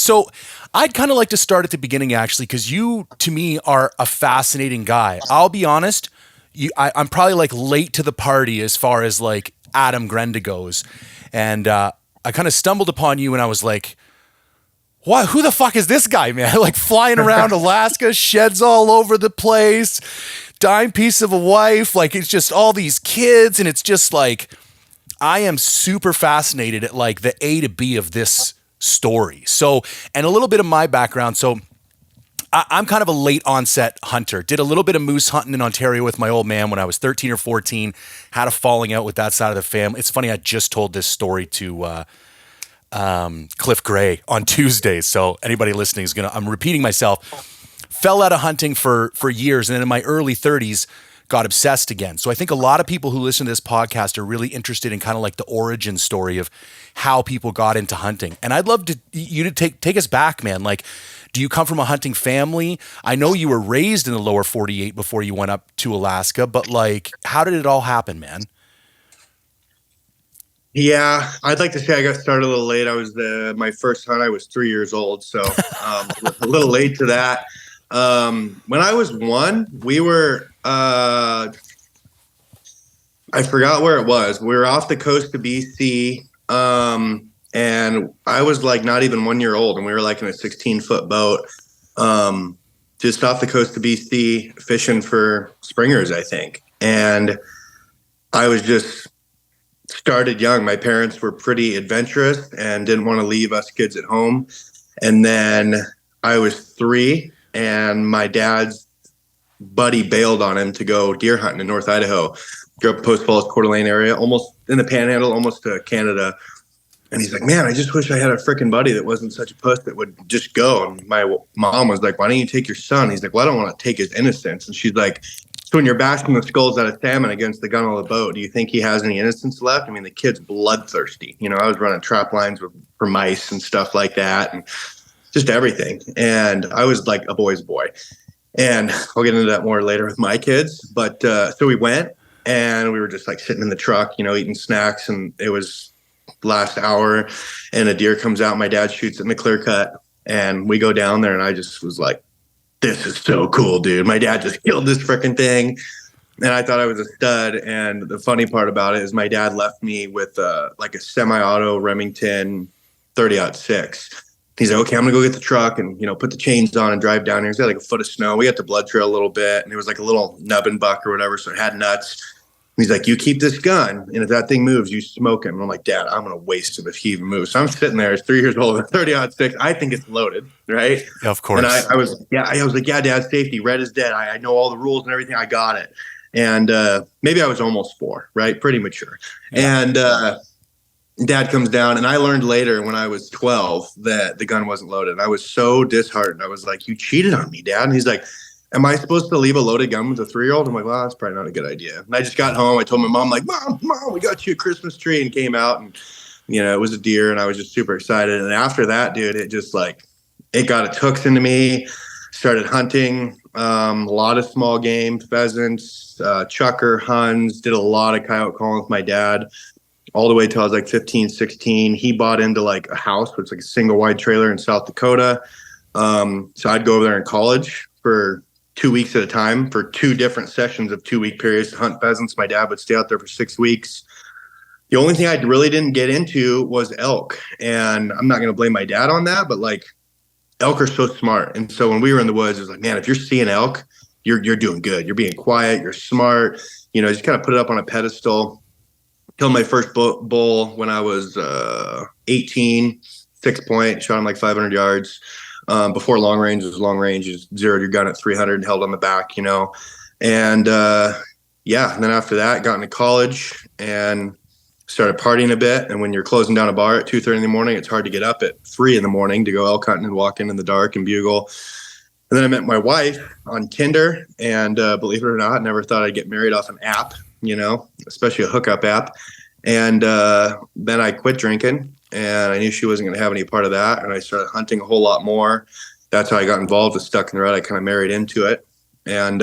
So I'd kind of like to start at the beginning, actually, because you, to me, are a fascinating guy. I'll be honest, I'm probably like late to the party as far as like Adam Grenda goes. And I kind of stumbled upon you and I was like, what? Who the fuck is this guy, man? Like flying around Alaska, sheds all over the place, dime piece of a wife. Like it's just all these kids. And it's just like, I am super fascinated at like the A to B of this story. So, and a little bit of my background. So I'm kind of a late onset hunter. Did a little bit of moose hunting in Ontario with my old man when I was 13 or 14. Had a falling out with that side of the family. It's funny, I just told this story to Cliff Gray on Tuesday. So anybody listening is I'm repeating myself. Fell out of hunting for years, and then in my early 30s, got obsessed again. So I think a lot of people who listen to this podcast are really interested in kind of like the origin story of how people got into hunting. And I'd love you to take us back, man. Like, do you come from a hunting family? I know you were raised in the lower 48 before you went up to Alaska, but like, how did it all happen, man? Yeah, I'd like to say I got started a little late. My first hunt, I was 3 years old. So a little late to that. When I was one, we were, I forgot where it was. We were off the coast of BC. And I was like not even 1 year old, and we were like in a 16-foot boat, just off the coast of BC fishing for springers, I think. And I was just started young. My parents were pretty adventurous and didn't want to leave us kids at home. And then I was 3, and my dad's buddy bailed on him to go deer hunting in North Idaho. Grew up in Post Falls, Coeur d'Alene area, almost in the Panhandle, almost to Canada. And he's like, man, I just wish I had a freaking buddy that wasn't such a puss that would just go. And my mom was like, why don't you take your son? He's like, well, I don't want to take his innocence. And she's like, so when you're bashing the skulls out of salmon against the gun on the boat, do you think he has any innocence left? I mean, the kid's bloodthirsty. You know, I was running trap lines for mice and stuff like that, and just everything. And I was like a boy's boy. And I'll get into that more later with my kids. But so we went, and we were just like sitting in the truck, you know, eating snacks. And it was last hour, and a deer comes out. My dad shoots it in the clear cut, and we go down there. And I just was like, this is so cool, dude. My dad just killed this freaking thing. And I thought I was a stud. And the funny part about it is my dad left me with like a semi-auto Remington 30-06. He's like, okay, I'm gonna go get the truck and, you know, put the chains on and drive down here. He's got like a foot of snow. We got the blood trail a little bit, and it was like a little nubbin buck or whatever, so it had nuts. And he's like, you keep this gun, and if that thing moves, you smoke him. And I'm like, Dad, I'm gonna waste him if he even moves. So I'm sitting there, 3 years old, 30-06. I think it's loaded, right? Yeah, of course. And I was like, yeah, Dad, safety. Red is dead. I know all the rules and everything. I got it. And maybe I was almost 4, right? Pretty mature. Yeah. And Dad comes down, and I learned later when I was 12 that the gun wasn't loaded. And I was so disheartened. I was like, you cheated on me, Dad. And he's like, am I supposed to leave a loaded gun with a 3-year-old? I'm like, well, that's probably not a good idea. And I just got home. I told my mom, like, Mom, we got you a Christmas tree, and came out, and, you know, it was a deer, and I was just super excited. And after that, dude, it just like, it got its hooks into me, started hunting, a lot of small game, pheasants, chucker, huns, did a lot of coyote calling with my dad all the way till I was like 15, 16. He bought into like a house, which is like a single wide trailer in South Dakota. So I'd go over there in college for 2 weeks at a time for 2 different sessions of 2-week periods to hunt pheasants. My dad would stay out there for 6 weeks. The only thing I really didn't get into was elk. And I'm not going to blame my dad on that, but like elk are so smart. And so when we were in the woods, it was like, man, if you're seeing elk, you're doing good. You're being quiet. You're smart. You know, just kind of put it up on a pedestal. Killed my first bull when I was 18, 6-point, shot him like 500 yards. Before long range was long range, you just zeroed your gun at 300 and held on the back, you know. And yeah, and then after that, got into college and started partying a bit. And when you're closing down a bar at 2:30 in the morning, it's hard to get up at 3 in the morning to go elk hunting and walk in the dark and bugle. And then I met my wife on Tinder, and believe it or not, never thought I'd get married off an app, you know, especially a hookup app. And then I quit drinking, and I knew she wasn't going to have any part of that. And I started hunting a whole lot more. That's how I got involved with Stuck in the Rut. I kind of married into it. And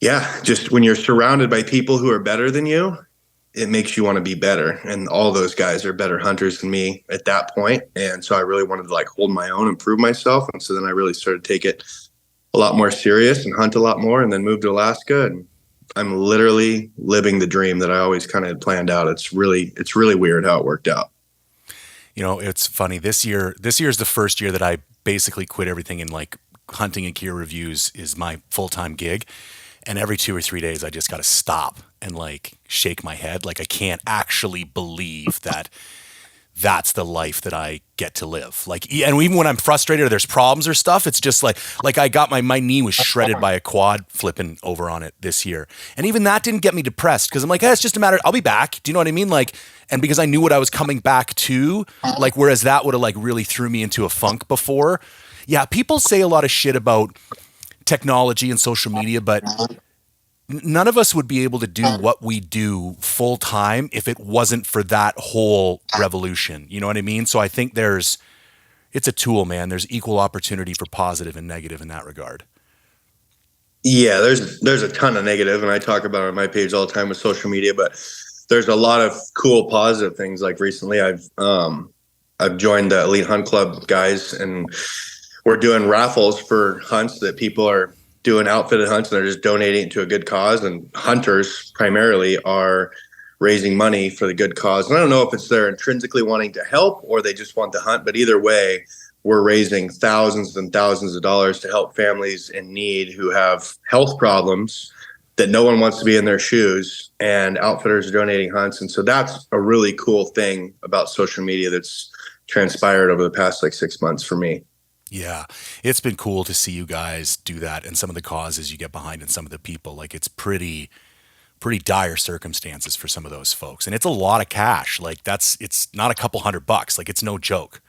yeah, just when you're surrounded by people who are better than you, it makes you want to be better. And all those guys are better hunters than me at that point. And so I really wanted to like hold my own and prove myself. And so then I really started to take it a lot more serious and hunt a lot more, and then moved to Alaska. And I'm literally living the dream that I always kind of had planned out. It's really weird how it worked out. You know, it's funny. This year is the first year that I basically quit everything, and like hunting and gear reviews is my full-time gig. And every 2 or 3 days, I just got to stop and like shake my head. Like I can't actually believe that that's the life that I get to live. Like, and even when I'm frustrated or there's problems or stuff, it's just like I got my knee was shredded by a quad flipping over on it this year. And even that didn't get me depressed because I'm like, hey, it's just a matter, I'll be back. Do you know what I mean? Like, and because I knew what I was coming back to, like, whereas that would have like really threw me into a funk before. Yeah. People say a lot of shit about technology and social media, but none of us would be able to do what we do full time if it wasn't for that whole revolution. You know what I mean? So I think it's a tool, man. There's equal opportunity for positive and negative in that regard. Yeah, there's a ton of negative, and I talk about it on my page all the time with social media, but there's a lot of cool positive things. Like recently I've joined the Elite Hunt Club guys, and we're doing raffles for hunts that people are doing outfitted hunts, and they're just donating it to a good cause. And hunters primarily are raising money for the good cause. And I don't know if it's they're intrinsically wanting to help or they just want to hunt, but either way, we're raising thousands and thousands of dollars to help families in need who have health problems that no one wants to be in their shoes, and outfitters are donating hunts. And so that's a really cool thing about social media that's transpired over the past like 6 months for me. Yeah, it's been cool to see you guys do that and some of the causes you get behind and some of the people. Like it's pretty dire circumstances for some of those folks. And it's a lot of cash. Like it's not a couple $100. Like it's no joke.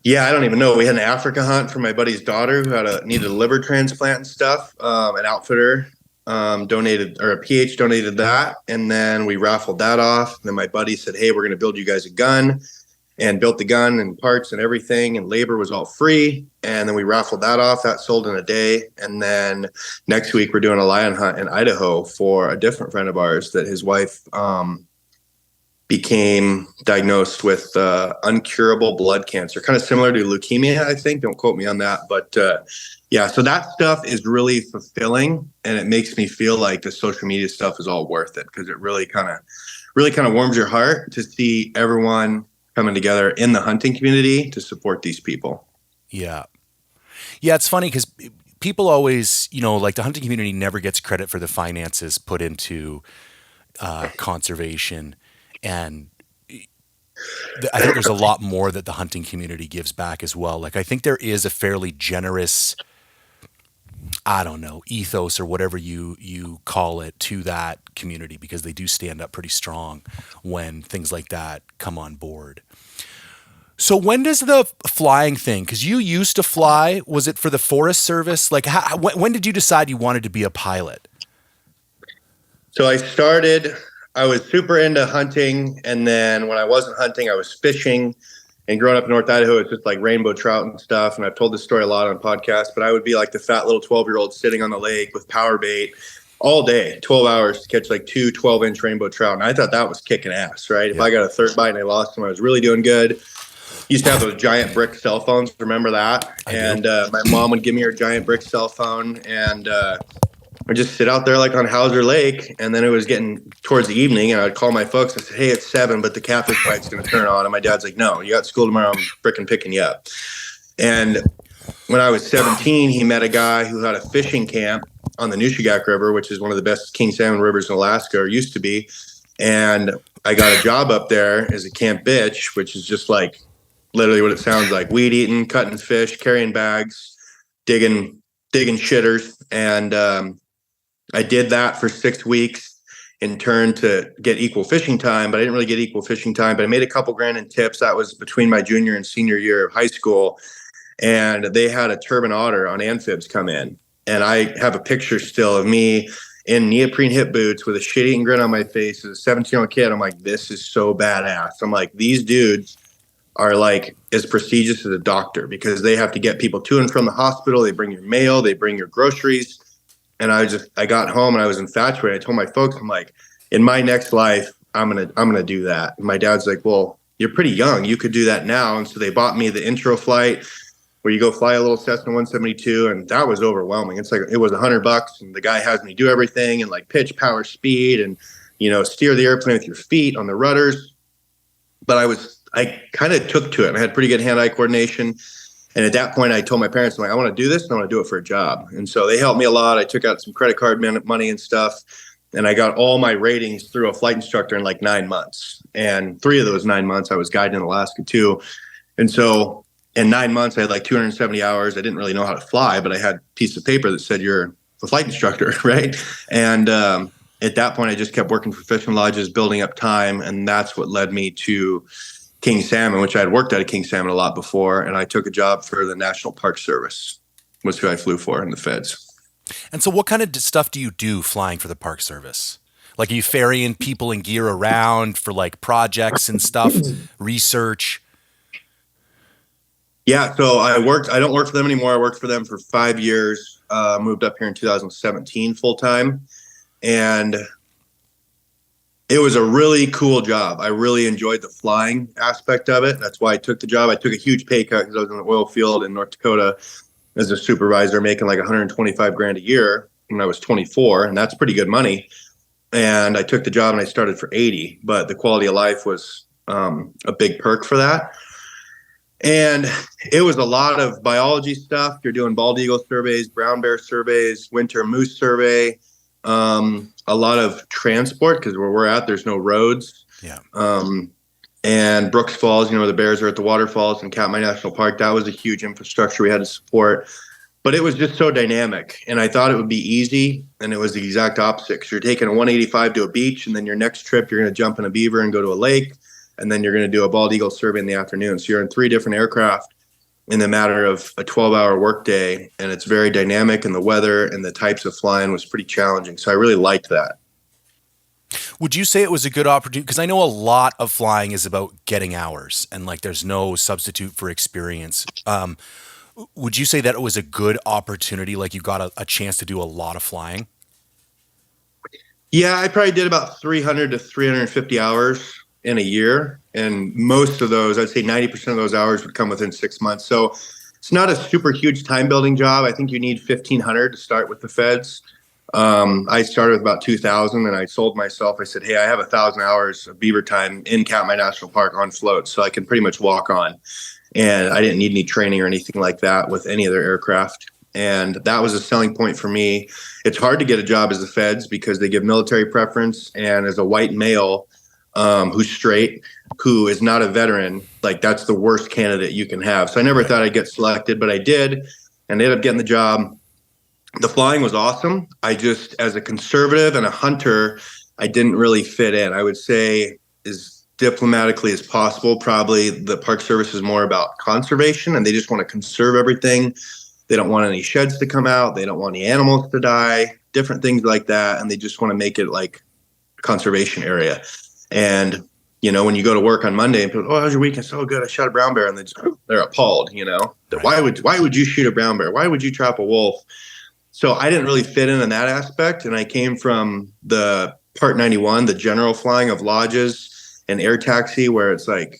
Yeah, I don't even know. We had an Africa hunt for my buddy's daughter who needed a liver transplant and stuff. An outfitter donated, or a PH donated that. And then we raffled that off. And then my buddy said, hey, we're going to build you guys a gun, and built the gun and parts and everything, and labor was all free. And then we raffled that off. That sold in a day. And then next week we're doing a lion hunt in Idaho for a different friend of ours that his wife became diagnosed with uncurable blood cancer, kind of similar to leukemia, I think. Don't quote me on that. But yeah, so that stuff is really fulfilling, and it makes me feel like the social media stuff is all worth it, because it really kind of warms your heart to see everyone coming together in the hunting community to support these people. Yeah. Yeah, it's funny because people always, like the hunting community never gets credit for the finances put into conservation. And I think there's a lot more that the hunting community gives back as well. Like I think there is a fairly generous, I don't know, ethos or whatever you call it to that community, because they do stand up pretty strong when things like that come on board. So when does the flying thing, because you used to fly, was it for the Forest Service? Like when did you decide you wanted to be a pilot? So I was super into hunting. And then when I wasn't hunting, I was fishing. And growing up in North Idaho, it's just like rainbow trout and stuff. And I've told this story a lot on podcasts, but I would be like the fat little 12-year-old sitting on the lake with power bait all day, 12 hours to catch like 2 12-inch rainbow trout. And I thought that was kicking ass, right? Yeah. If I got a third bite and I lost them, I was really doing good. Used to have those giant brick cell phones. Remember that? And my mom would give me her giant brick cell phone, and I'd just sit out there like on Hauser Lake. And then it was getting towards the evening, and I'd call my folks and say, hey, it's 7, but the catfish bite's going to turn on. And my dad's like, no, you got school tomorrow. I'm freaking picking you up. And when I was 17, he met a guy who had a fishing camp on the Nushagak River, which is one of the best king salmon rivers in Alaska, or used to be. And I got a job up there as a camp bitch, which is just like literally what it sounds like: weed eating, cutting fish, carrying bags, digging shitters. And I did that for 6 weeks in turn to get equal fishing time, but I didn't really get equal fishing time, but I made a couple grand in tips. That was between my junior and senior year of high school. And they had a turbine otter on amphibs come in. And I have a picture still of me in neoprene hip boots with a shit-eating grin on my face as a 17-year-old kid. I'm like, this is so badass. I'm like, these dudes are like as prestigious as a doctor, because they have to get people to and from the hospital. They bring your mail, they bring your groceries. And I got home and I was infatuated. I told my folks, I'm like, in my next life, I'm gonna do that. And my dad's like, well, you're pretty young. You could do that now. And so they bought me the intro flight where you go fly a little Cessna 172, and that was overwhelming. It's like it was $100, and the guy has me do everything and like pitch, power, speed, and steer the airplane with your feet on the rudders. But I kind of took to it. I had pretty good hand-eye coordination. And at that point, I told my parents, I'm like, I want to do this and I want to do it for a job. And so they helped me a lot. I took out some credit card money and stuff. And I got all my ratings through a flight instructor in like 9 months. And 3 of those 9 months, I was guiding in Alaska too. And so in 9 months, I had like 270 hours. I didn't really know how to fly, but I had a piece of paper that said you're a flight instructor, right? And at that point, I just kept working for fishing lodges, building up time. And that's what led me to King Salmon, which I had worked at King Salmon a lot before. And I took a job for the National Park Service, was who I flew for in the feds. And so what kind of stuff do you do flying for the Park Service? Like, are you ferrying people and gear around for like projects and stuff, research? Yeah, so I don't work for them anymore. I worked for them for 5 years, moved up here in 2017 full time. And it was a really cool job. I really enjoyed the flying aspect of it. That's why I took the job. I took a huge pay cut because I was in the oil field in North Dakota as a supervisor, making like 125 grand a year when I was 24, and that's pretty good money. And I took the job and I started for 80, but the quality of life was a big perk for that. And it was a lot of biology stuff. You're doing bald eagle surveys, brown bear surveys, winter moose survey, a lot of transport because where we're at, there's no roads. Yeah. And Brooks Falls, where the bears are at the waterfalls, and Katmai National Park, that was a huge infrastructure we had to support. But it was just so dynamic, and I thought it would be easy, and it was the exact opposite. Because you're taking a 185 to a beach, and then your next trip, you're going to jump in a beaver and go to a lake, and then you're going to do a bald eagle survey in the afternoon. So you're in 3 different aircraft in the matter of a 12-hour workday, and it's very dynamic, and the weather and the types of flying was pretty challenging. So I really liked that. Would you say it was a good opportunity? Because I know a lot of flying is about getting hours, and like there's no substitute for experience. Would you say that it was a good opportunity? Like you got a chance to do a lot of flying? Yeah, I probably did about 300 to 350 hours in a year. And most of those, I'd say 90% of those hours would come within 6 months. So it's not a super huge time building job. I think you need 1,500 to start with the feds. I started with about 2,000 and I sold myself. I said, hey, I have 1,000 hours of beaver time in Katmai National Park on float, so I can pretty much walk on. And I didn't need any training or anything like that with any other aircraft. And that was a selling point for me. It's hard to get a job as the feds because they give military preference. And as a white male who's straight, who is not a veteran, like that's the worst candidate you can have. So I never thought I'd get selected, but I did and ended up getting the job. The flying was awesome. I just, as a conservative and a hunter, I didn't really fit in. I would say as diplomatically as possible, probably the Park Service is more about conservation and they just want to conserve everything. They don't want any sheds to come out. They don't want any animals to die, different things like that. And they just want to make it like a conservation area. And, when you go to work on Monday and people, oh, how's your weekend? So good. I shot a brown bear. And they're appalled, Right. Why would you shoot a brown bear? Why would you trap a wolf? So I didn't really fit in that aspect. And I came from the Part 91, the general flying of lodges and air taxi, where it's like,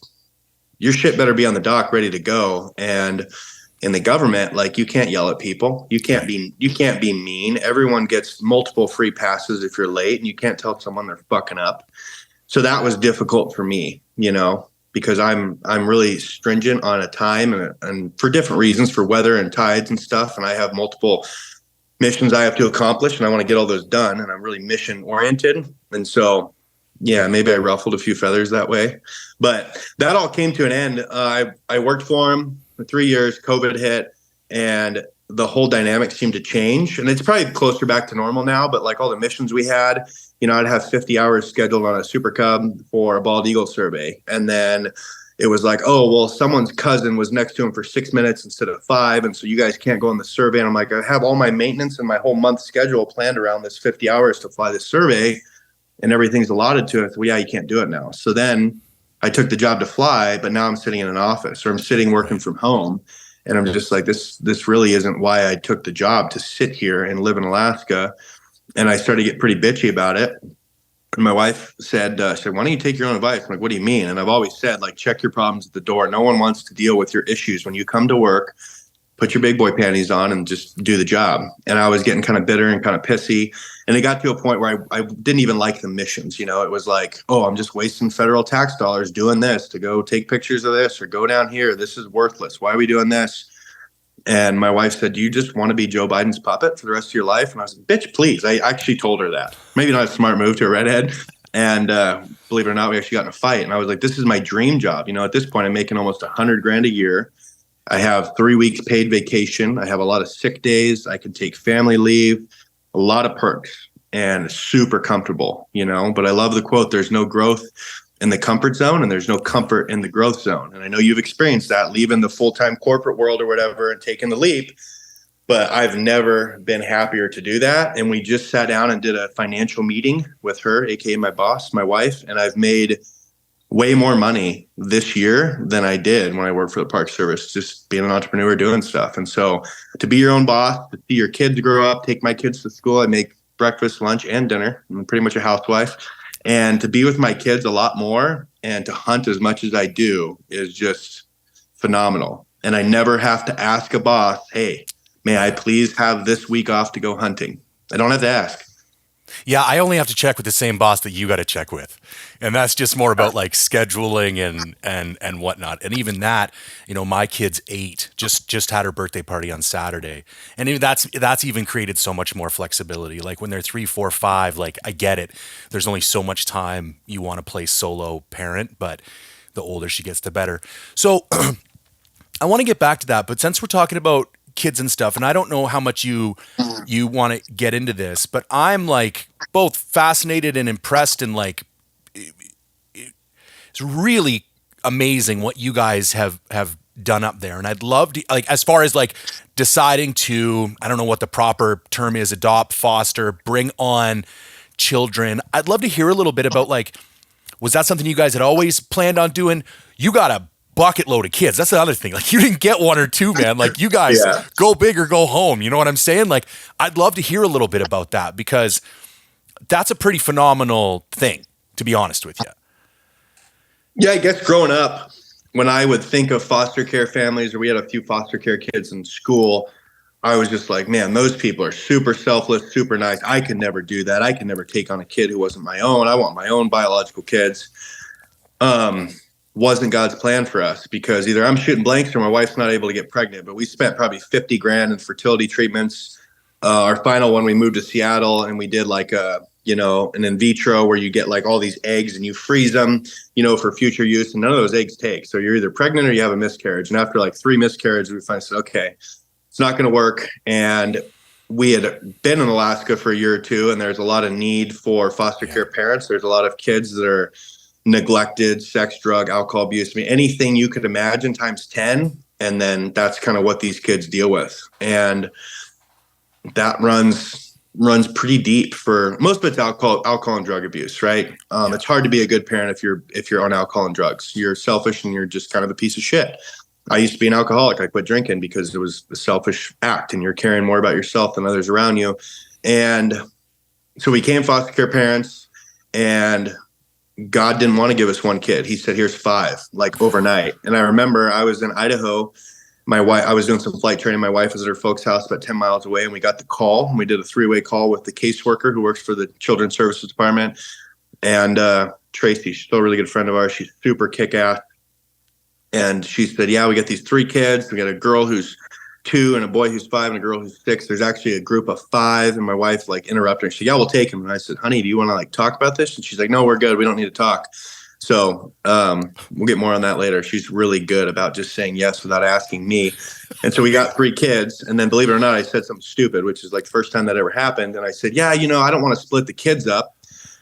your shit better be on the dock ready to go. And in the government, like you can't yell at people. You can't be mean. Everyone gets multiple free passes if you're late and you can't tell someone they're fucking up. So that was difficult for me, because I'm really stringent on a time and for different reasons, for weather and tides and stuff. And I have multiple missions I have to accomplish and I want to get all those done. And I'm really mission oriented. And so, yeah, maybe I ruffled a few feathers that way, but that all came to an end. I worked for him for 3 years, COVID hit, and the whole dynamic seemed to change. And it's probably closer back to normal now, but like all the missions we had, I'd have 50 hours scheduled on a Super Cub for a bald eagle survey. And then it was like, oh, well, someone's cousin was next to him for 6 minutes instead of 5. And so you guys can't go on the survey. And I'm like, I have all my maintenance and my whole month schedule planned around this 50 hours to fly this survey. And everything's allotted to it. Well, yeah, you can't do it now. So then I took the job to fly, but now I'm sitting in an office or I'm sitting working from home. And I'm just like, this really isn't why I took the job, to sit here and live in Alaska. And I started to get pretty bitchy about it. And my wife said, why don't you take your own advice? I'm like, what do you mean? And I've always said, like, check your problems at the door. No one wants to deal with your issues. When you come to work, put your big boy panties on and just do the job. And I was getting kind of bitter and kind of pissy. And it got to a point where I didn't even like the missions. You know, it was like, oh, I'm just wasting federal tax dollars doing this to go take pictures of this or go down here. This is worthless. Why are we doing this? And my wife said, do you just want to be Joe Biden's puppet for the rest of your life? And I was like, bitch, please. I actually told her that. Maybe not a smart move to a redhead. And believe it or not, we actually got in a fight. And I was like, this is my dream job. You know, at this point, I'm making almost $100,000 a year. I have 3 weeks paid vacation. I have a lot of sick days. I can take family leave, a lot of perks, and super comfortable, you know. But I love the quote, there's no growth in the comfort zone and there's no comfort in the growth zone. And I know you've experienced that, leaving the full-time corporate world or whatever and taking the leap. But I've never been happier to do that. And we just sat down and did a financial meeting with her, aka my boss, my wife, and I've made way more money this year than I did when I worked for the Park Service, just being an entrepreneur doing stuff. And so to be your own boss, to see your kids grow up, take my kids to school, I make breakfast, lunch, and dinner. I'm pretty much a housewife. And to be with my kids a lot more and to hunt as much as I do is just phenomenal. And I never have to ask a boss, hey, may I please have this week off to go hunting? I don't have to ask. Yeah, I only have to check with the same boss that you got to check with, and that's just more about like scheduling and whatnot. And even that, you know, my kid's 8, just had her birthday party on Saturday, and even that's even created so much more flexibility. Like when they're 3, 4, 5, like I get it. There's only so much time you want to play solo parent, but the older she gets, the better. So I want to get back to that, but since we're talking about kids and stuff, and I don't know how much you want to get into this, but I'm like both fascinated and impressed, and like it's really amazing what you guys have done up there. And I'd love to, like, as far as like deciding to, I don't know what the proper term is, adopt, foster, bring on children. I'd love to hear a little bit about, like, was that something you guys had always planned on doing? You got a bucket load of kids. That's the other thing. Like, you didn't get 1 or 2, man. Like, you guys go big or go home. You know what I'm saying? Like, I'd love to hear a little bit about that, because that's a pretty phenomenal thing, to be honest with you. Yeah, I guess growing up, when I would think of foster care families, or we had a few foster care kids in school, I was just like, man, those people are super selfless, super nice. I could never do that. I could never take on a kid who wasn't my own. I want my own biological kids. Wasn't God's plan for us, because either I'm shooting blanks or my wife's not able to get pregnant. But we spent probably $50,000 in fertility treatments. Our final one, we moved to Seattle and we did like an in vitro where you get like all these eggs and you freeze them, for future use. And none of those eggs take. So you're either pregnant or you have a miscarriage. And after like 3 miscarriages, we finally said, okay, it's not going to work. And we had been in Alaska for a year or 2, and there's a lot of need for foster care parents. There's a lot of kids that are neglected, sex, drug, alcohol abuse. I mean, anything you could imagine times 10. And then that's kind of what these kids deal with. And that runs pretty deep. For most of it's alcohol and drug abuse, right? It's hard to be a good parent if you're on alcohol and drugs. You're selfish and you're just kind of a piece of shit. I used to be an alcoholic. I quit drinking because it was a selfish act, and you're caring more about yourself than others around you. And so we became foster care parents, and God didn't want to give us 1 kid. He said, here's 5, like overnight. And I remember I was in Idaho. I was doing some flight training. My wife was at her folks' house about 10 miles away, and we got the call, and we did a 3-way call with the caseworker who works for the Children's Services Department. And Tracy, she's still a really good friend of ours. She's super kick-ass. And she said, yeah, we got these 3 kids. We got a girl who's 2 and a boy who's 5 and a girl who's 6. There's actually a group of 5. And my wife like interrupted her. She said, yeah, we'll take him. And I said, honey, do you want to like talk about this? And she's like, no, we're good. We don't need to talk. So we'll get more on that later. She's really good about just saying yes without asking me. And so we got 3 kids. And then believe it or not, I said something stupid, which is like the first time that ever happened. And I said, yeah, I don't want to split the kids up,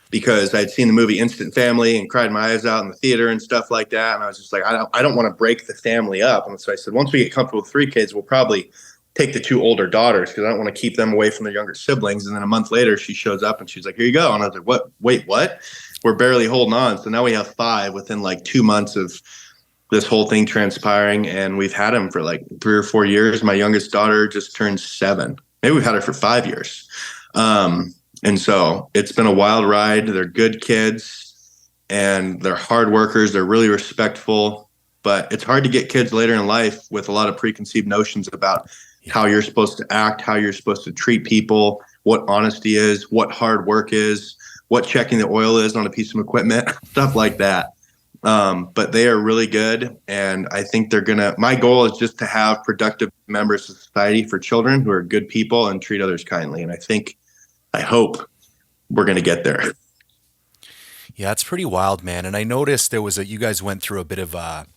because I'd seen the movie Instant Family and cried my eyes out in the theater and stuff like that. And I was just like, I don't want to break the family up. And so I said, once we get comfortable with 3 kids, we'll probably take the 2 older daughters, because I don't want to keep them away from their younger siblings. And then a month later, she shows up and she's like, here you go. And I was like, what? Wait, what? We're barely holding on. So now we have 5 within like 2 months of this whole thing transpiring. And we've had them for like 3 or 4 years. My youngest daughter just turned 7. Maybe we've had her for 5 years. And so it's been a wild ride. They're good kids and they're hard workers. They're really respectful, but it's hard to get kids later in life with a lot of preconceived notions about Yeah. how you're supposed to act, how you're supposed to treat people, what honesty is, what hard work is, what checking the oil is on a piece of equipment, stuff like that. But they are really good. And I think my goal is just to have productive members of society for children who are good people and treat others kindly. And I hope we're going to get there. Yeah, it's pretty wild, man. And I noticed you guys went through a bit of a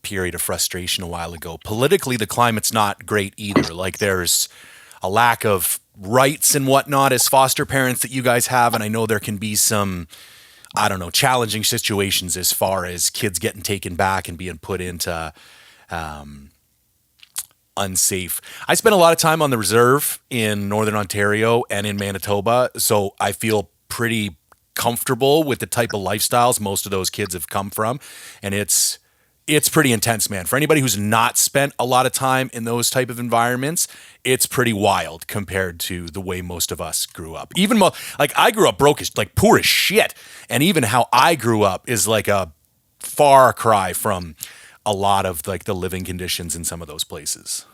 period of frustration a while ago. Politically, the climate's not great either. Like there's a lack of rights and whatnot as foster parents that you guys have. And I know there can be some, I don't know, challenging situations as far as kids getting taken back and being put into unsafe. I spent a lot of time on the reserve in Northern Ontario and in Manitoba, so I feel pretty comfortable with the type of lifestyles most of those kids have come from, and it's pretty intense, man. For anybody who's not spent a lot of time in those type of environments, it's pretty wild compared to the way most of us grew up. Even like I grew up broke as like poor as shit, and even how I grew up is like a far cry from a lot of like the living conditions in some of those places.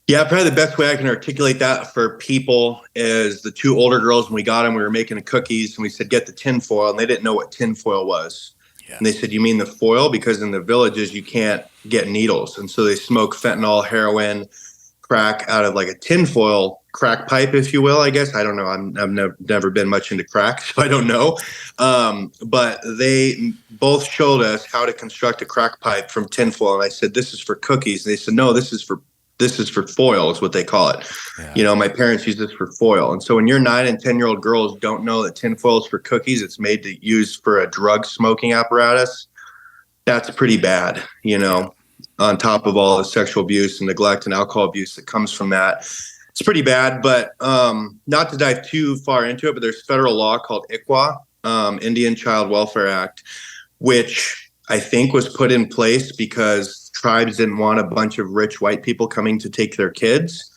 Yeah, probably the best way I can articulate that for people is the two older girls, when we got them, we were making the cookies and we said, get the tin foil. And they didn't know what tin foil was. Yeah. And they said, you mean the foil? Because in the villages, you can't get needles. And so they smoke fentanyl, heroin, crack out of like a tinfoil crack pipe, if you will, I guess. I don't know. I've never been much into crack, so I don't know. But they both showed us how to construct a crack pipe from tinfoil. And I said, this is for cookies. And they said, no, this is for foil is what they call it. Yeah. You know, my parents use this for foil. And so when your 9 and 10-year-old girls don't know that tinfoil is for cookies, it's made to use for a drug smoking apparatus. That's pretty bad, you know, on top of all the sexual abuse and neglect and alcohol abuse that comes from that. It's pretty bad, but not to dive too far into it, but there's federal law called ICWA, Indian Child Welfare Act, which I think was put in place because tribes didn't want a bunch of rich white people coming to take their kids.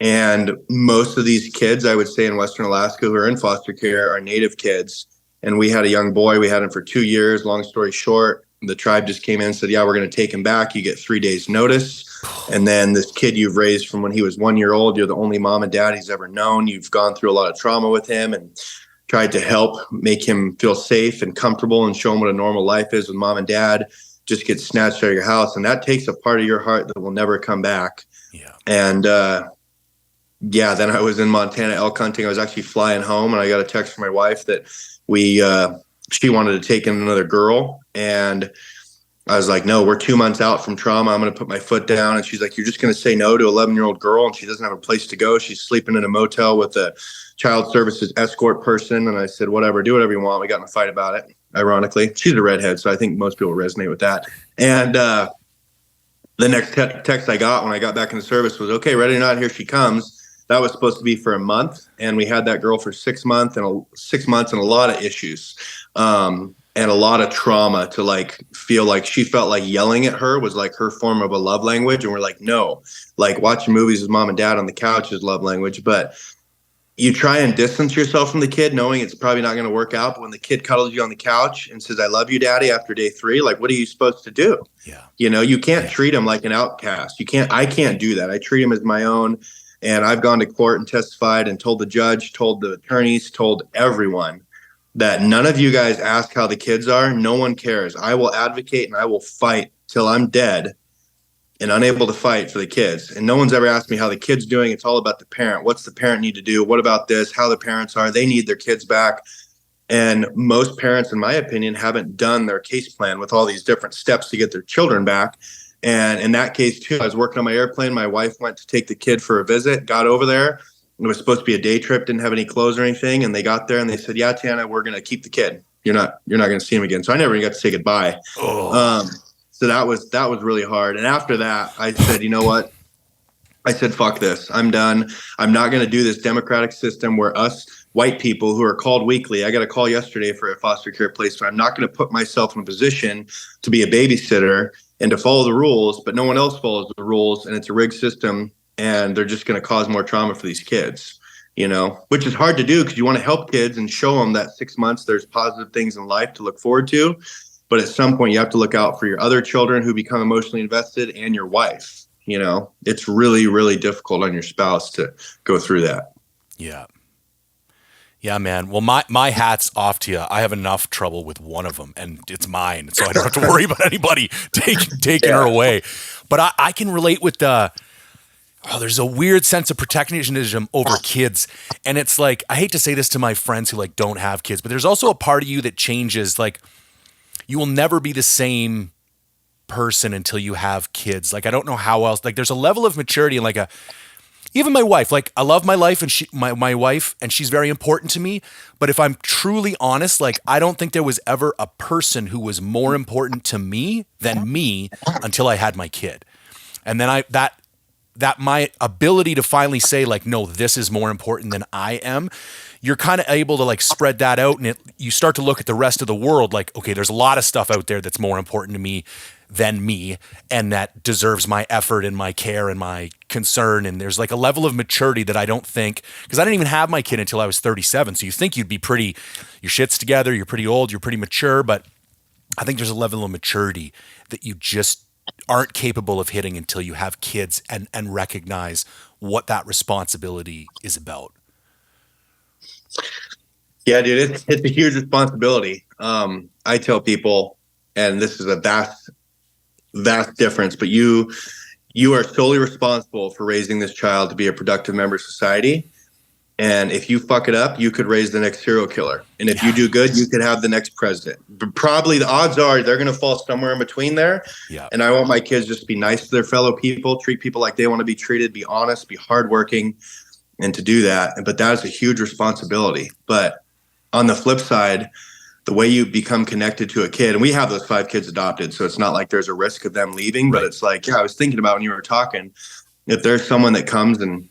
And most of these kids, I would say in Western Alaska, who are in foster care are Native kids. And we had a young boy, we had him for 2 years. Long story short, the tribe just came in and said, yeah, we're going to take him back. You get 3 days notice. And then this kid you've raised from when he was 1 year old, you're the only mom and dad he's ever known. You've gone through a lot of trauma with him and tried to help make him feel safe and comfortable and show him what a normal life is with mom and dad. Just gets snatched out of your house. And that takes a part of your heart that will never come back. Yeah. And, then I was in Montana elk hunting. I was actually flying home and I got a text from my wife that she wanted to take in another girl. And I was like, no, we're 2 months out from trauma. I'm going to put my foot down. And she's like, you're just going to say no to an 11-year-old girl. And she doesn't have a place to go. She's sleeping in a motel with a child services escort person. And I said, whatever, do whatever you want. We got in a fight about it. Ironically, she's a redhead. So I think most people resonate with that. And, the next text I got when I got back in the service was, okay, ready or not, here she comes. That was supposed to be for a month. And we had that girl for 6 months and a lot of issues. And a lot of trauma to like feel like she felt like yelling at her was like her form of a love language. And we're like, no, like watching movies with mom and dad on the couch is love language. But you try and distance yourself from the kid knowing it's probably not going to work out. But when the kid cuddles you on the couch and says, I love you, daddy, after day 3, like, what are you supposed to do? Yeah. You know, you can't treat him like an outcast. I can't do that. I treat him as my own. And I've gone to court and testified and told the judge, told the attorneys, told everyone that none of you guys ask how the kids are. No one cares. I will advocate and I will fight till I'm dead and unable to fight for the kids. And no one's ever asked me how the kid's doing. It's all about the parent. What's the parent need to do? What about this? How the parents are. They need their kids back. And most parents, in my opinion, haven't done their case plan with all these different steps to get their children back. And in that case, too, I was working on my airplane. My wife went to take the kid for a visit, got over there. It was supposed to be a day trip, didn't have any clothes or anything. And they got there and they said, yeah, Tana, we're going to keep the kid. You're not going to see him again. So I never even got to say goodbye. Oh. So that was really hard. And after that, I said, you know what? I said, fuck this. I'm done. I'm not going to do this democratic system where us white people who are called weekly, I got a call yesterday for a foster care placement. I'm not going to put myself in a position to be a babysitter and to follow the rules, but no one else follows the rules. And it's a rigged system and they're just going to cause more trauma for these kids. which is hard to do because you want to help kids and show them that 6 months there's positive things in life to look forward to. But at some point you have to look out for your other children who become emotionally invested and your wife. It's really, really difficult on your spouse to go through that. Yeah. Yeah, man. Well, my hat's off to you. I have enough trouble with one of them, and it's mine, so I don't have to worry about anybody taking her away. But I can relate with there's a weird sense of protectionism over kids, and it's like, I hate to say this to my friends who like don't have kids, but there's also a part of you that changes. Like, you will never be the same person until you have kids. Like, I don't know how else. Like, there's a level of maturity and even my wife, like, I love my life and my wife, and she's very important to me. But if I'm truly honest, like, I don't think there was ever a person who was more important to me than me until I had my kid. And then that my ability to finally say, like, no, this is more important than I am. You're kind of able to like spread that out, and you start to look at the rest of the world like, okay, there's a lot of stuff out there that's more important to me than me, and that deserves my effort and my care and my concern. And there's like a level of maturity that I don't think, because I didn't even have my kid until I was 37. So you think you'd be your shit's together, you're pretty old, you're pretty mature, but I think there's a level of maturity that you just aren't capable of hitting until you have kids and recognize what that responsibility is about. Yeah, dude, it's a huge responsibility. I tell people, and this is a vast difference, but you are solely responsible for raising this child to be a productive member of society. And if you fuck it up, you could raise the next serial killer. And if you do good, you could have the next president. But probably the odds are they're going to fall somewhere in between there. Yeah. And I want my kids just to be nice to their fellow people, treat people like they want to be treated, be honest, be hardworking, and to do that. But that is a huge responsibility. But on the flip side, the way you become connected to a kid, and we have those 5 kids adopted, so it's not like there's a risk of them leaving, but it's like, I was thinking about when you were talking, if there's someone that comes and,